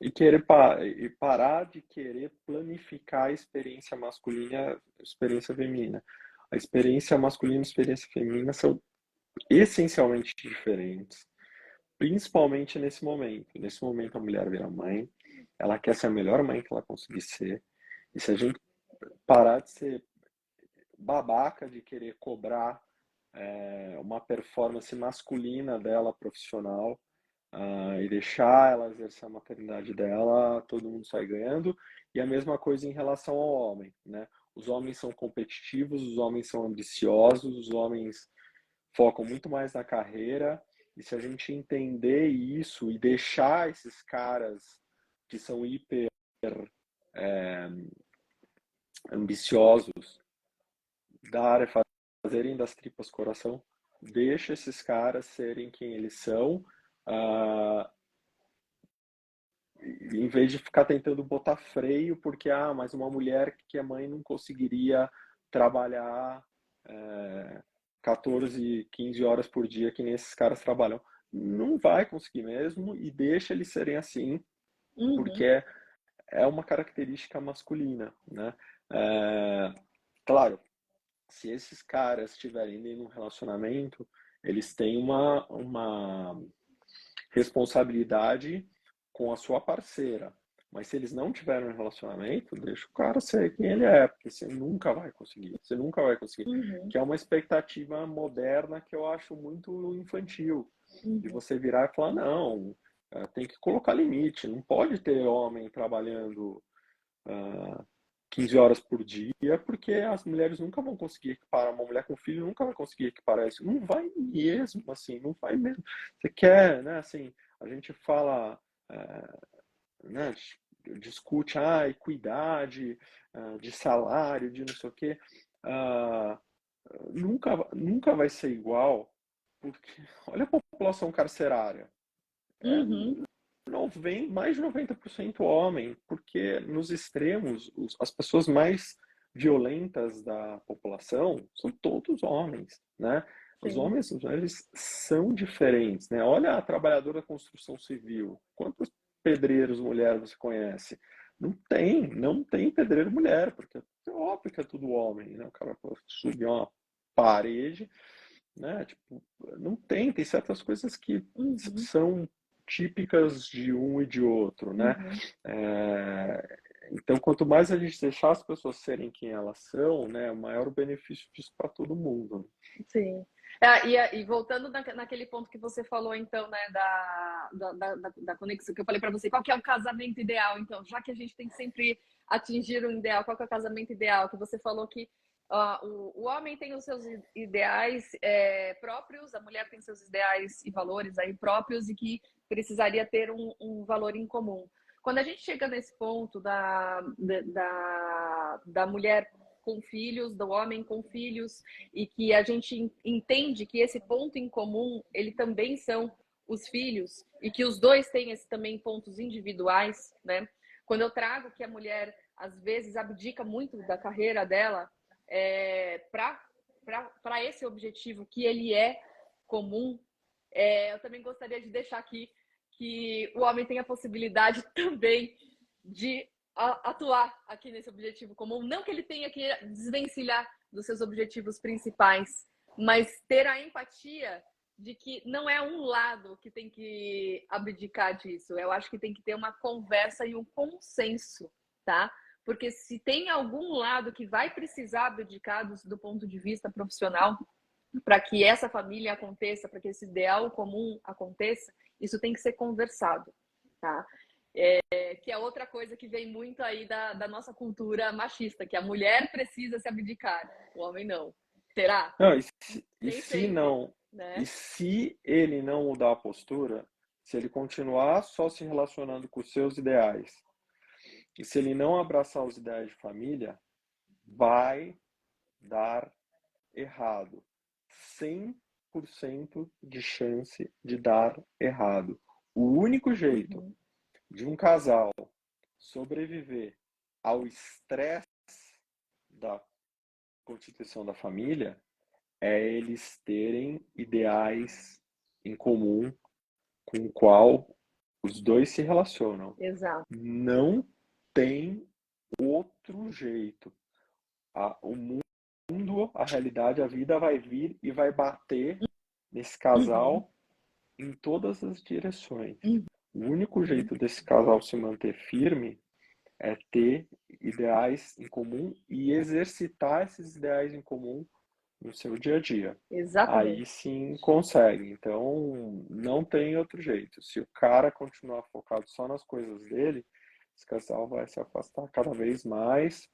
E e parar de querer planificar a experiência masculina, a experiência feminina. A experiência masculina e a experiência feminina são essencialmente diferentes, principalmente nesse momento. Nesse momento a mulher vira mãe, ela quer ser a melhor mãe que ela conseguir ser. E se a gente parar de ser babaca de querer cobrar uma performance masculina dela profissional, e deixar ela exercer a maternidade dela, todo mundo sai ganhando. E a mesma coisa em relação ao homem, né? Os homens são competitivos, os homens são ambiciosos, os homens focam muito mais na carreira. E se a gente entender isso e deixar esses caras que são hiper ambiciosos darem, fazerem das tripas coração, deixa esses caras serem quem eles são, uh, em vez de ficar tentando botar freio, porque, mas uma mulher que é mãe não conseguiria trabalhar 14, 15 horas por dia que nem esses caras trabalham. Não vai conseguir mesmo, e deixa eles serem assim, porque é uma característica masculina, né? Claro, se esses caras estiverem em um relacionamento, eles têm uma responsabilidade com a sua parceira. Mas se eles não tiverem um relacionamento, deixa o cara ser quem ele é, porque você nunca vai conseguir. Você nunca vai conseguir. Que é uma expectativa moderna que eu acho muito infantil. De você virar e falar, não, tem que colocar limite. Não pode ter homem trabalhando 15 horas por dia, porque as mulheres nunca vão conseguir equiparar. Uma mulher com filho nunca vai conseguir equiparar isso. Não vai mesmo, assim, não vai mesmo. Você quer, né, assim, a gente fala, né, discute equidade de salário, de não sei o quê. Nunca vai ser igual, porque olha a população carcerária. Mais de 90% homem, porque nos extremos, as pessoas mais violentas da população são todos homens, né? Os homens e as mulheres são diferentes, né? Olha a trabalhadora da construção civil. Quantos pedreiros mulher você conhece? Não tem pedreiro mulher, porque é óbvio que é tudo homem, né? O cara subir uma parede, né? Tipo, não tem certas coisas que são típicas de um e de outro, né? Então, quanto mais a gente deixar as pessoas serem quem elas são, né, maior o benefício disso para todo mundo. Sim. E voltando naquele ponto que você falou, então, né, da conexão, que eu falei para você, qual que é o casamento ideal? Então, já que a gente tem que sempre atingir um ideal, qual que é o casamento ideal? Que você falou que o homem tem os seus ideais próprios, a mulher tem seus ideais e valores aí próprios e que precisaria ter um valor em comum. Quando a gente chega nesse ponto da mulher com filhos, do homem com filhos, e que a gente entende que esse ponto em comum, ele também são os filhos, e que os dois têm esses também pontos individuais, né? Quando eu trago que a mulher, às vezes, abdica muito da carreira dela para esse objetivo que ele é comum, eu também gostaria de deixar aqui que o homem tem a possibilidade também de atuar aqui nesse objetivo comum. Não que ele tenha que desvencilhar dos seus objetivos principais, mas ter a empatia de que não é um lado que tem que abdicar disso. Eu acho que tem que ter uma conversa e um consenso, tá? Porque se tem algum lado que vai precisar abdicar do ponto de vista profissional para que essa família aconteça, para que esse ideal comum aconteça, isso tem que ser conversado, tá? Que é outra coisa que vem muito aí da nossa cultura machista, que a mulher precisa se abdicar, o homem não. Será? Não, Nem se sempre, não, e né? se ele não mudar a postura, se ele continuar só se relacionando com os seus ideais, e se ele não abraçar os ideais de família, vai dar errado. 100% de chance de dar errado. O único jeito Uhum, de um casal sobreviver ao estresse da constituição da família é eles terem ideais em comum com o qual os dois se relacionam. exato. Não tem outro jeito. O mundo, a realidade, a vida vai vir e vai bater nesse Uhum, casal em todas as direções. uhum, O único jeito desse casal se manter firme é ter ideais em comum e exercitar esses ideais em comum no seu dia a dia. Aí exatamente. sim consegue. Então não tem outro jeito. Se o cara continuar focado só nas coisas dele, esse casal vai se afastar cada vez mais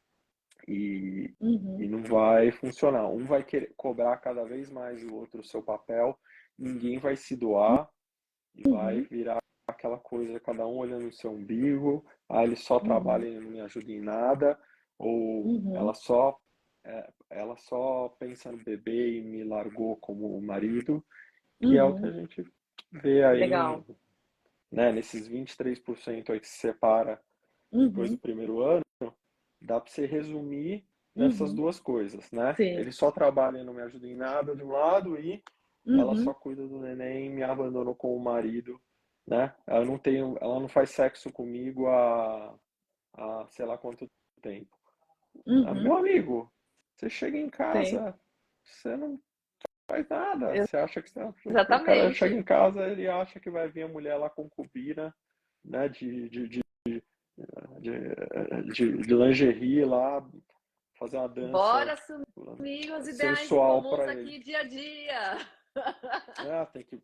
e Uhum, não vai funcionar. Um vai querer cobrar cada vez mais do outro o seu papel, ninguém vai se doar e vai uhum, virar aquela coisa, cada um olhando o seu umbigo, ele só trabalha uhum, e não me ajuda em nada, ou uhum, ela só pensa no bebê e me largou como marido, que é o que a uhum. gente vê aí, Legal. né, nesses 23% aí que se separa depois do Uhum, primeiro ano, dá para você resumir nessas uhum. duas coisas, né? Sim. Ele só trabalha e não me ajuda em nada de um lado e ela só Uhum, cuida do neném e me abandonou com o marido, né? Ela não faz sexo comigo há sei lá quanto tempo. Meu uhum. amigo, você chega em Sim. casa, você não faz nada. Você acha que o cara chega Exatamente. em casa, ele acha que vai vir a mulher lá concubina, né? De lingerie lá, fazer uma dança Bora assumir os ideais em sensual comuns para ele. aqui dia a dia. Ah, tem que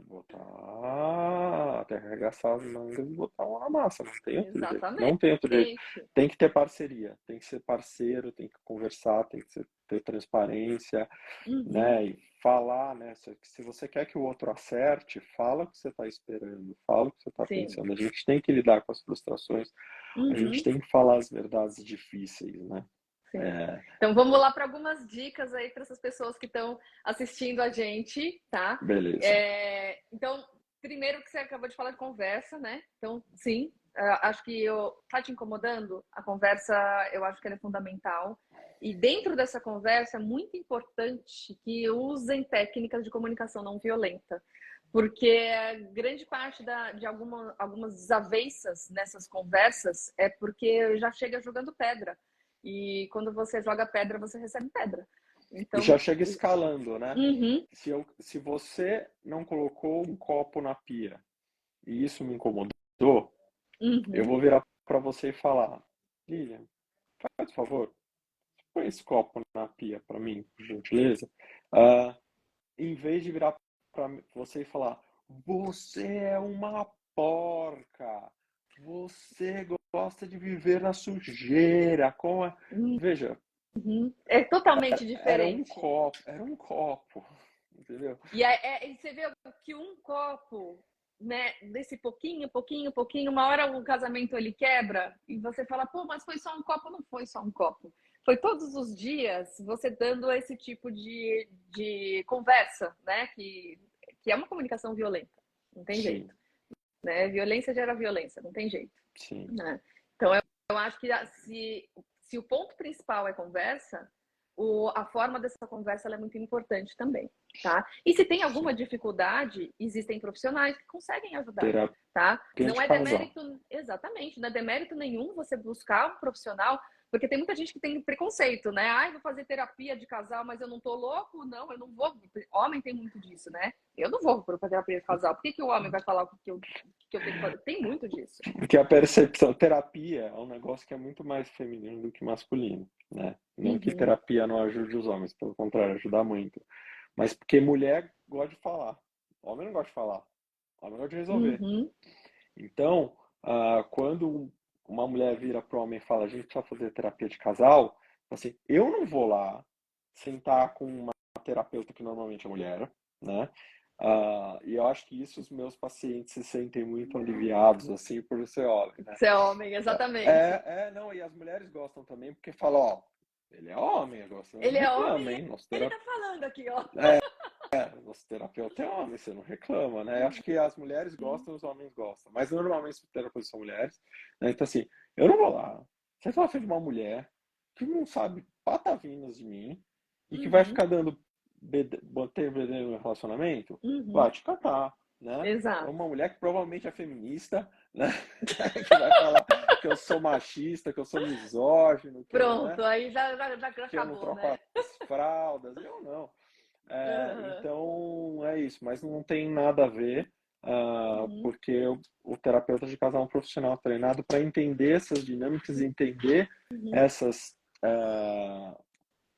botar, tem que arregaçar as mangas e botar uma na massa, não tem outro jeito, não Exatamente. tem outro jeito. Tem que ter parceria, tem que ser parceiro, tem que conversar, tem que ter transparência, Uhum, né? E falar, né? Se você quer que o outro acerte, fala o que você está esperando, fala o que você está sim. pensando. A gente tem que lidar com as frustrações, a gente Uhum, tem que falar as verdades difíceis, né? sim. É, Então vamos lá para algumas dicas aí para essas pessoas que estão assistindo a gente, tá? beleza. Então, primeiro que você acabou de falar de conversa, né? Então, sim, acho que tá te incomodando? A conversa, eu acho que ela é fundamental. E dentro dessa conversa é muito importante que usem técnicas de comunicação não violenta, porque grande parte de algumas desavenças nessas conversas é porque já chega jogando pedra. E quando você joga pedra, você recebe pedra. E já Então, chega escalando, né? uhum, Se você não colocou um copo na pia e isso me incomodou, eu uhum, vou virar para você e falar: Lilian, faz favor, põe esse copo na pia para mim, por gentileza. Ah, em vez de virar para você e falar: você é uma porca, você gosta de viver na sujeira. Veja, uhum. É totalmente diferente. era um copo, entendeu? E você vê que um copo, né, desse pouquinho, pouquinho, pouquinho, uma hora o casamento ele quebra e você fala, pô, mas foi só um copo? Não foi só um copo. Foi todos os dias você dando esse tipo de conversa, né, que é uma comunicação violenta. Não tem Sim, jeito, né? Violência gera violência, não tem jeito, sim. né? Então eu acho que se o ponto principal é conversa, a forma dessa conversa ela é muito importante também, tá? E se tem alguma dificuldade, existem profissionais que conseguem ajudar, Terapia tá? de Não é casal. demérito, exatamente, não é demérito nenhum você buscar um profissional, porque tem muita gente que tem preconceito, né? Ai, vou fazer terapia de casal, mas eu não tô louco, não, eu não vou. Homem tem muito disso, né? Eu não vou para terapia de casal. Por que, que o homem vai falar o que eu tenho que fazer? Tem muito disso. Porque a percepção, terapia é um negócio que é muito mais feminino do que masculino, né? Não que Uhum, terapia não ajude os homens, pelo contrário, ajuda muito. Mas porque mulher gosta de falar. Homem não gosta de falar. Homem gosta de resolver. uhum, Então, quando uma mulher vira para o homem e fala, a gente precisa fazer terapia de casal, assim, eu não vou lá sentar com uma terapeuta que normalmente é mulher, né? E eu acho que isso os meus pacientes se sentem muito aliviados, assim, por ser homem, né? ser homem, exatamente. Não, e as mulheres gostam também, porque falam, ó, ele é homem, você não Ele é reclama, homem e hein? ele tá falando aqui, ó. Nosso terapeuta é homem, você não reclama, né? Acho que as mulheres gostam, os homens gostam, mas normalmente os terapeutas são mulheres, né? Então, assim, eu não vou lá. Você fala de uma mulher que não sabe patavinas de mim e que vai Uhum, ficar dando ter no relacionamento, vai uhum, te catar, né? É exato. uma mulher que provavelmente é feminista, né? Que vai falar que eu sou machista, que eu sou misógino, que eu, né? Pronto, aí já Que eu não acabou, troco né? as fraldas. Eu não. Uhum, Então é isso, mas não tem nada a ver, uhum, porque o terapeuta de casal é um profissional treinado para entender essas dinâmicas, entender uhum, essas, ah,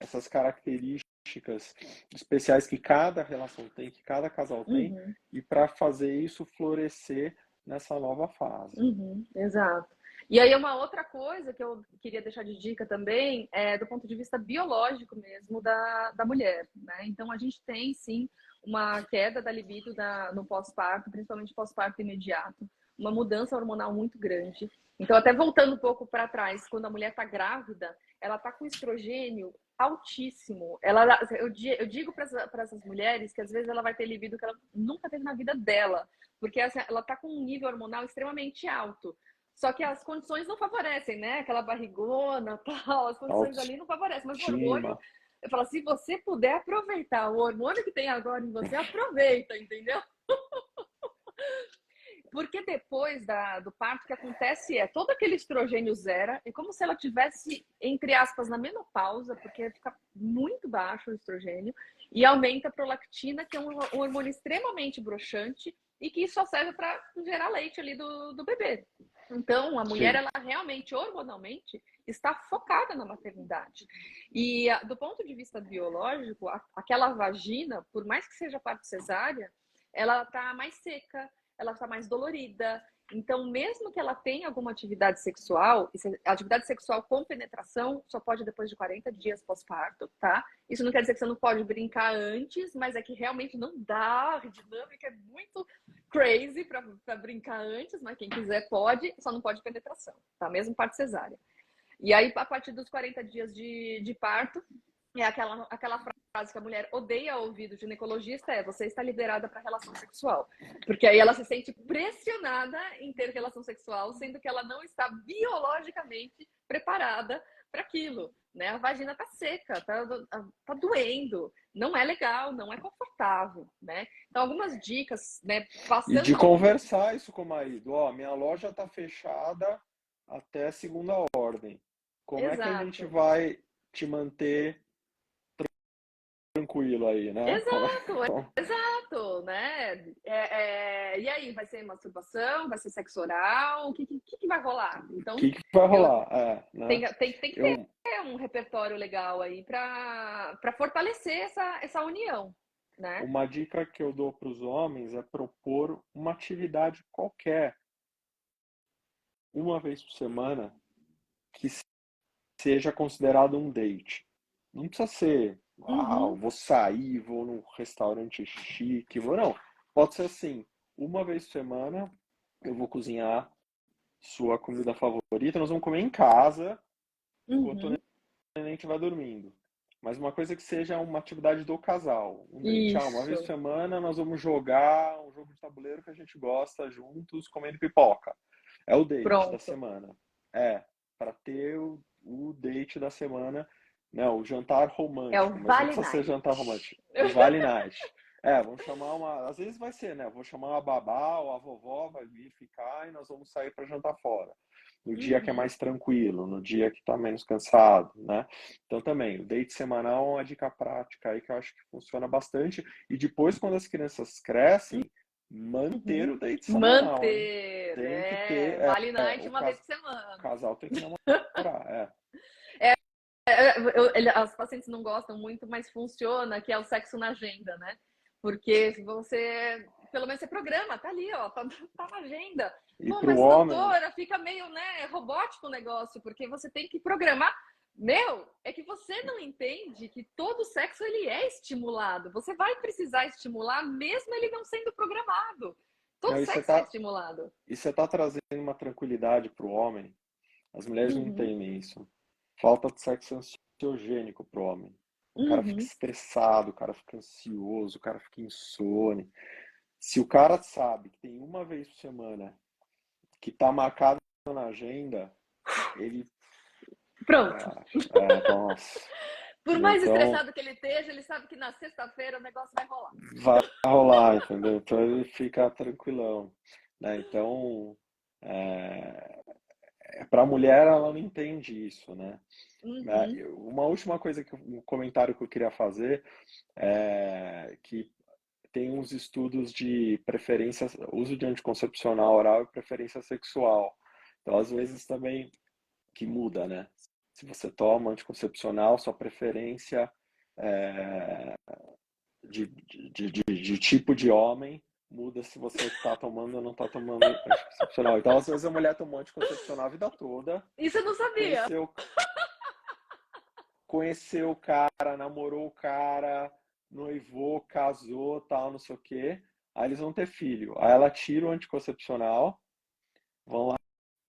essas características especiais que cada relação tem, que cada casal tem, uhum, e para fazer isso florescer nessa nova fase. uhum, exato. E aí uma outra coisa que eu queria deixar de dica também é do ponto de vista biológico mesmo da mulher, né? Então a gente tem sim uma queda da libido no pós-parto, principalmente pós-parto imediato, uma mudança hormonal muito grande. Então até voltando um pouco para trás, quando a mulher está grávida, ela está com estrogênio altíssimo. Eu digo para essas mulheres que às vezes ela vai ter libido que ela nunca teve na vida dela, porque assim, ela está com um nível hormonal extremamente alto. Só que as condições não favorecem, né? Aquela barrigona, tal, as condições ali não favorecem. Mas o hormônio, Autoestima, eu falo, se você puder aproveitar o hormônio que tem agora em você, aproveita, entendeu? Porque depois do parto, o que acontece é todo aquele estrogênio zera, é como se ela tivesse, entre aspas, na menopausa, porque fica muito baixo o estrogênio, e aumenta a prolactina, que é um hormônio extremamente broxante e que só serve para gerar leite ali do bebê. Então, a mulher, sim. ela realmente, hormonalmente, está focada na maternidade. E do ponto de vista biológico, aquela vagina, por mais que seja parte cesárea, ela está mais seca, ela está mais dolorida. Então, mesmo que ela tenha alguma atividade sexual, atividade sexual com penetração só pode depois de 40 dias pós-parto, tá? Isso não quer dizer que você não pode brincar antes, mas é que realmente não dá, a dinâmica é muito crazy para brincar antes, mas quem quiser pode, só não pode penetração, tá? Mesmo parte cesárea. E aí, a partir dos 40 dias de parto, é aquela frase que a mulher odeia ouvir do ginecologista é: você está liberada para relação sexual. Porque aí ela se sente pressionada em ter relação sexual, sendo que ela não está biologicamente preparada para aquilo. Né? A vagina tá seca, tá doendo, não é legal, não é confortável, né? Então, algumas dicas, né? E Passando de um pouquinho. conversar isso com o marido, ó, minha loja está fechada até segunda ordem. Como é que a gente Exato. vai te manter tranquilo aí, né? Exato, exato, né? E aí, vai ser masturbação? Vai ser sexo oral? O que vai rolar? Então, Que vai eu, rolar? Né? tem que ter Eu, um repertório legal aí para fortalecer essa união, né? uma dica que eu dou para os homens é propor uma atividade qualquer, uma vez por semana, que seja considerado um date. Não precisa ser, Uhum, vou sair, vou num restaurante chique, vou não. Pode ser assim, uma vez por semana eu vou cozinhar sua comida favorita, nós vamos comer em casa enquanto o uhum, neném estiver dormindo. Mas uma coisa que seja uma atividade do casal. Um date, uma vez por isso. semana nós vamos jogar um jogo de tabuleiro que a gente gosta juntos, comendo pipoca. É o date da Pronto. semana. Para ter o date da semana Não, o jantar É o romântico, mas não Vale precisa ser Night. jantar romântico. O Vale Night. Vamos chamar uma. Às vezes vai ser, né? Vou chamar uma babá ou a vovó, vai vir ficar e nós vamos sair para jantar fora. No dia que é Uhum. mais tranquilo, no dia que está menos cansado, né? Então também, o date semanal é uma dica prática aí que eu acho que funciona bastante. E depois, quando as crianças crescem, manter Uhum. o date semanal, hein? Manter, Tem que ter. Vale Night O uma vez por o semana. casal tem que namorar. As pacientes não gostam muito, mas funciona, que é o sexo na agenda, né? Porque você, pelo menos você programa, tá ali, ó, tá na agenda. E Pô, para o mas homem. doutora, fica meio, né, robótico o negócio, porque você tem que programar. Meu, é que você não entende que todo sexo ele é estimulado. Você vai precisar estimular mesmo ele não sendo programado. Todo Não, sexo é estimulado. e você tá trazendo uma tranquilidade para o homem. As mulheres não Uhum, entendem isso. Falta de sexo ansiogênico para o homem. O cara fica uhum. estressado, o cara fica ansioso, o cara fica insone. Se o cara sabe que tem uma vez por semana que tá marcado na agenda, ele Pronto. relaxa. Nossa. Por Entendeu? mais Então, estressado que ele esteja, ele sabe que na sexta-feira o negócio vai rolar. vai rolar, entendeu? Então ele fica tranquilão, né? Então, é, para a mulher ela não entende isso, né? Uhum. Uma última coisa um comentário que eu queria fazer é que tem uns estudos de preferência, uso de anticoncepcional oral e preferência sexual. Então, às vezes também que muda, né? Se você toma anticoncepcional, sua preferência é, de tipo de homem muda se você está tomando ou não está tomando anticoncepcional. Então, às vezes a mulher tomou anticoncepcional a vida toda, Isso eu não sabia. conheceu conheceu o cara, namorou o cara, noivou, casou, tal, não sei o quê. Aí eles vão ter filho. Aí ela tira o anticoncepcional, vão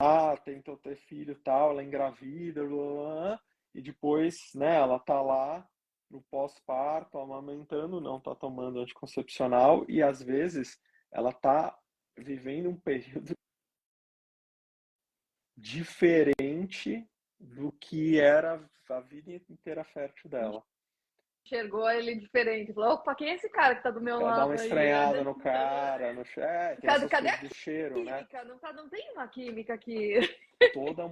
lá, tentam ter filho, tal, ela engravida, blá, blá, blá, e depois, né, ela tá lá no pós-parto, amamentando, não tá tomando anticoncepcional e às vezes ela tá vivendo um período diferente do que era a vida inteira fértil dela. Enxergou ele diferente. Falou, opa, quem é esse cara que tá do meu Ela dá uma lado aí, né? estranhada no cara, tem essas Cadê coisas a do cheiro, né? química? Não, tá, não tem uma química aqui. Toda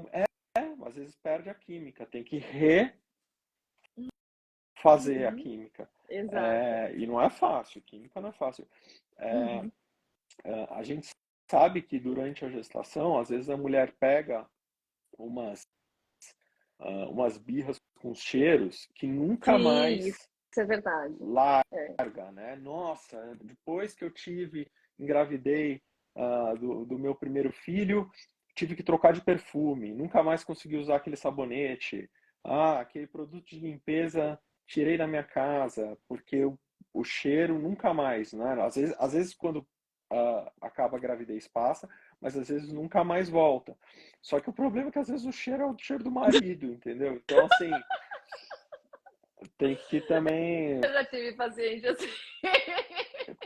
às vezes perde a química, tem que refazer a Uhum. química. Exato. E não é fácil, química não é fácil. É, Uhum. a gente sabe que durante a gestação, às vezes a mulher pega umas, umas birras com cheiros que nunca Sim, mais isso é verdade. É. larga, né? Nossa, depois que eu engravidei do meu primeiro filho, tive que trocar de perfume, nunca mais consegui usar aquele sabonete, aquele produto de limpeza tirei da minha casa, porque o cheiro nunca mais, né? Às vezes quando acaba a gravidez passa, mas às vezes nunca mais volta. Só que o problema é que às vezes o cheiro é o cheiro do marido, entendeu? Então, assim, tem que também Eu já tive paciente assim.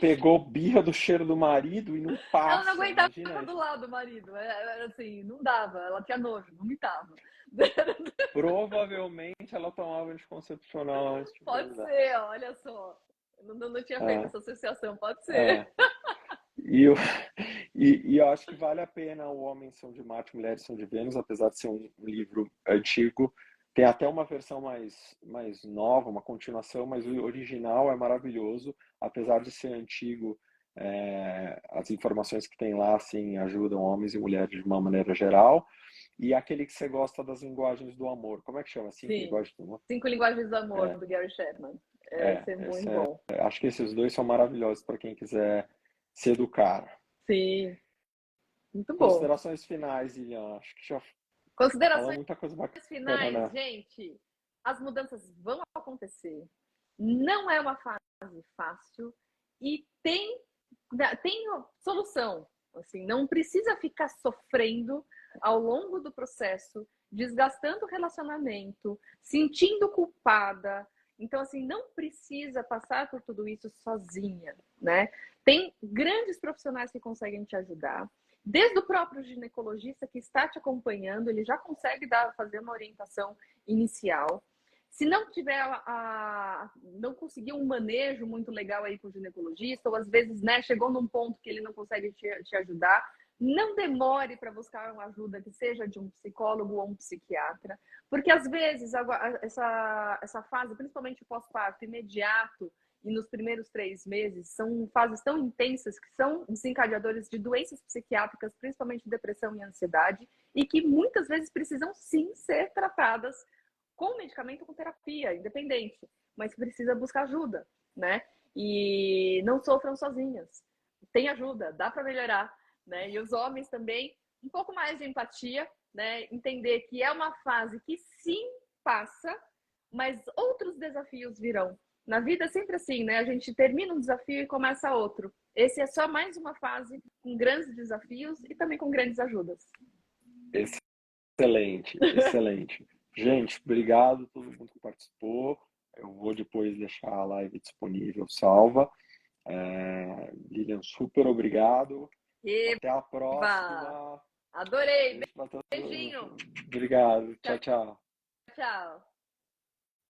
pegou birra do cheiro do marido e não Ela não passa. aguentava Imagina do isso. lado do marido. Era assim, não dava. Ela tinha nojo, vomitava. Provavelmente ela tomava anticoncepcional antes de Pode engravidar. ser, olha só. Eu não tinha feito É, essa associação, pode ser. é. E eu, e eu acho que vale a pena O Homens São de Marte, Mulheres São de Vênus, apesar de ser um livro antigo. Tem até uma versão mais nova, uma continuação, mas o original é maravilhoso. Apesar de ser antigo, as informações que tem lá assim, ajudam homens e mulheres de uma maneira geral. E aquele que você gosta das linguagens do amor. Como é que chama? Cinco Sim. linguagens do amor? 5 Linguagens do Amor, É, do Gary Chapman. Esse é muito bom. acho que esses dois são maravilhosos para quem quiser se educar. Sim, muito bom. Considerações finais, Ilian. Acho que já falamos Considerações muita coisa bacana, finais, né? gente. As mudanças vão acontecer. Não é uma fase fácil e tem solução. Assim, não precisa ficar sofrendo ao longo do processo, desgastando o relacionamento, sentindo culpada. Então, assim, não precisa passar por tudo isso sozinha, né? Tem grandes profissionais que conseguem te ajudar. Desde o próprio ginecologista que está te acompanhando, ele já consegue fazer uma orientação inicial. Se não tiver não conseguir um manejo muito legal aí com o ginecologista, ou às vezes, né, chegou num ponto que ele não consegue te ajudar, não demore para buscar uma ajuda que seja de um psicólogo ou um psiquiatra, porque às vezes essa fase, principalmente o pós-parto imediato e nos primeiros 3 meses, são fases tão intensas que são desencadeadores de doenças psiquiátricas, principalmente depressão e ansiedade, e que muitas vezes precisam sim ser tratadas com medicamento ou com terapia, independente, mas precisa buscar ajuda, né? E não sofram sozinhas. Tem ajuda, dá para melhorar, né? E os homens também, um pouco mais de empatia, né? Entender que é uma fase que sim passa, mas outros desafios virão. Na vida é sempre assim, né? A gente termina um desafio e começa outro. Esse é só mais uma fase com grandes desafios e também com grandes ajudas. Excelente, excelente. Gente, obrigado a todo mundo que participou. Eu vou depois deixar a live disponível, salva. Lilian, super obrigado. Eba! Até a próxima. Adorei! Beijo pra todos. Beijinho! Obrigado. Tchau, Tchau, tchau. tchau!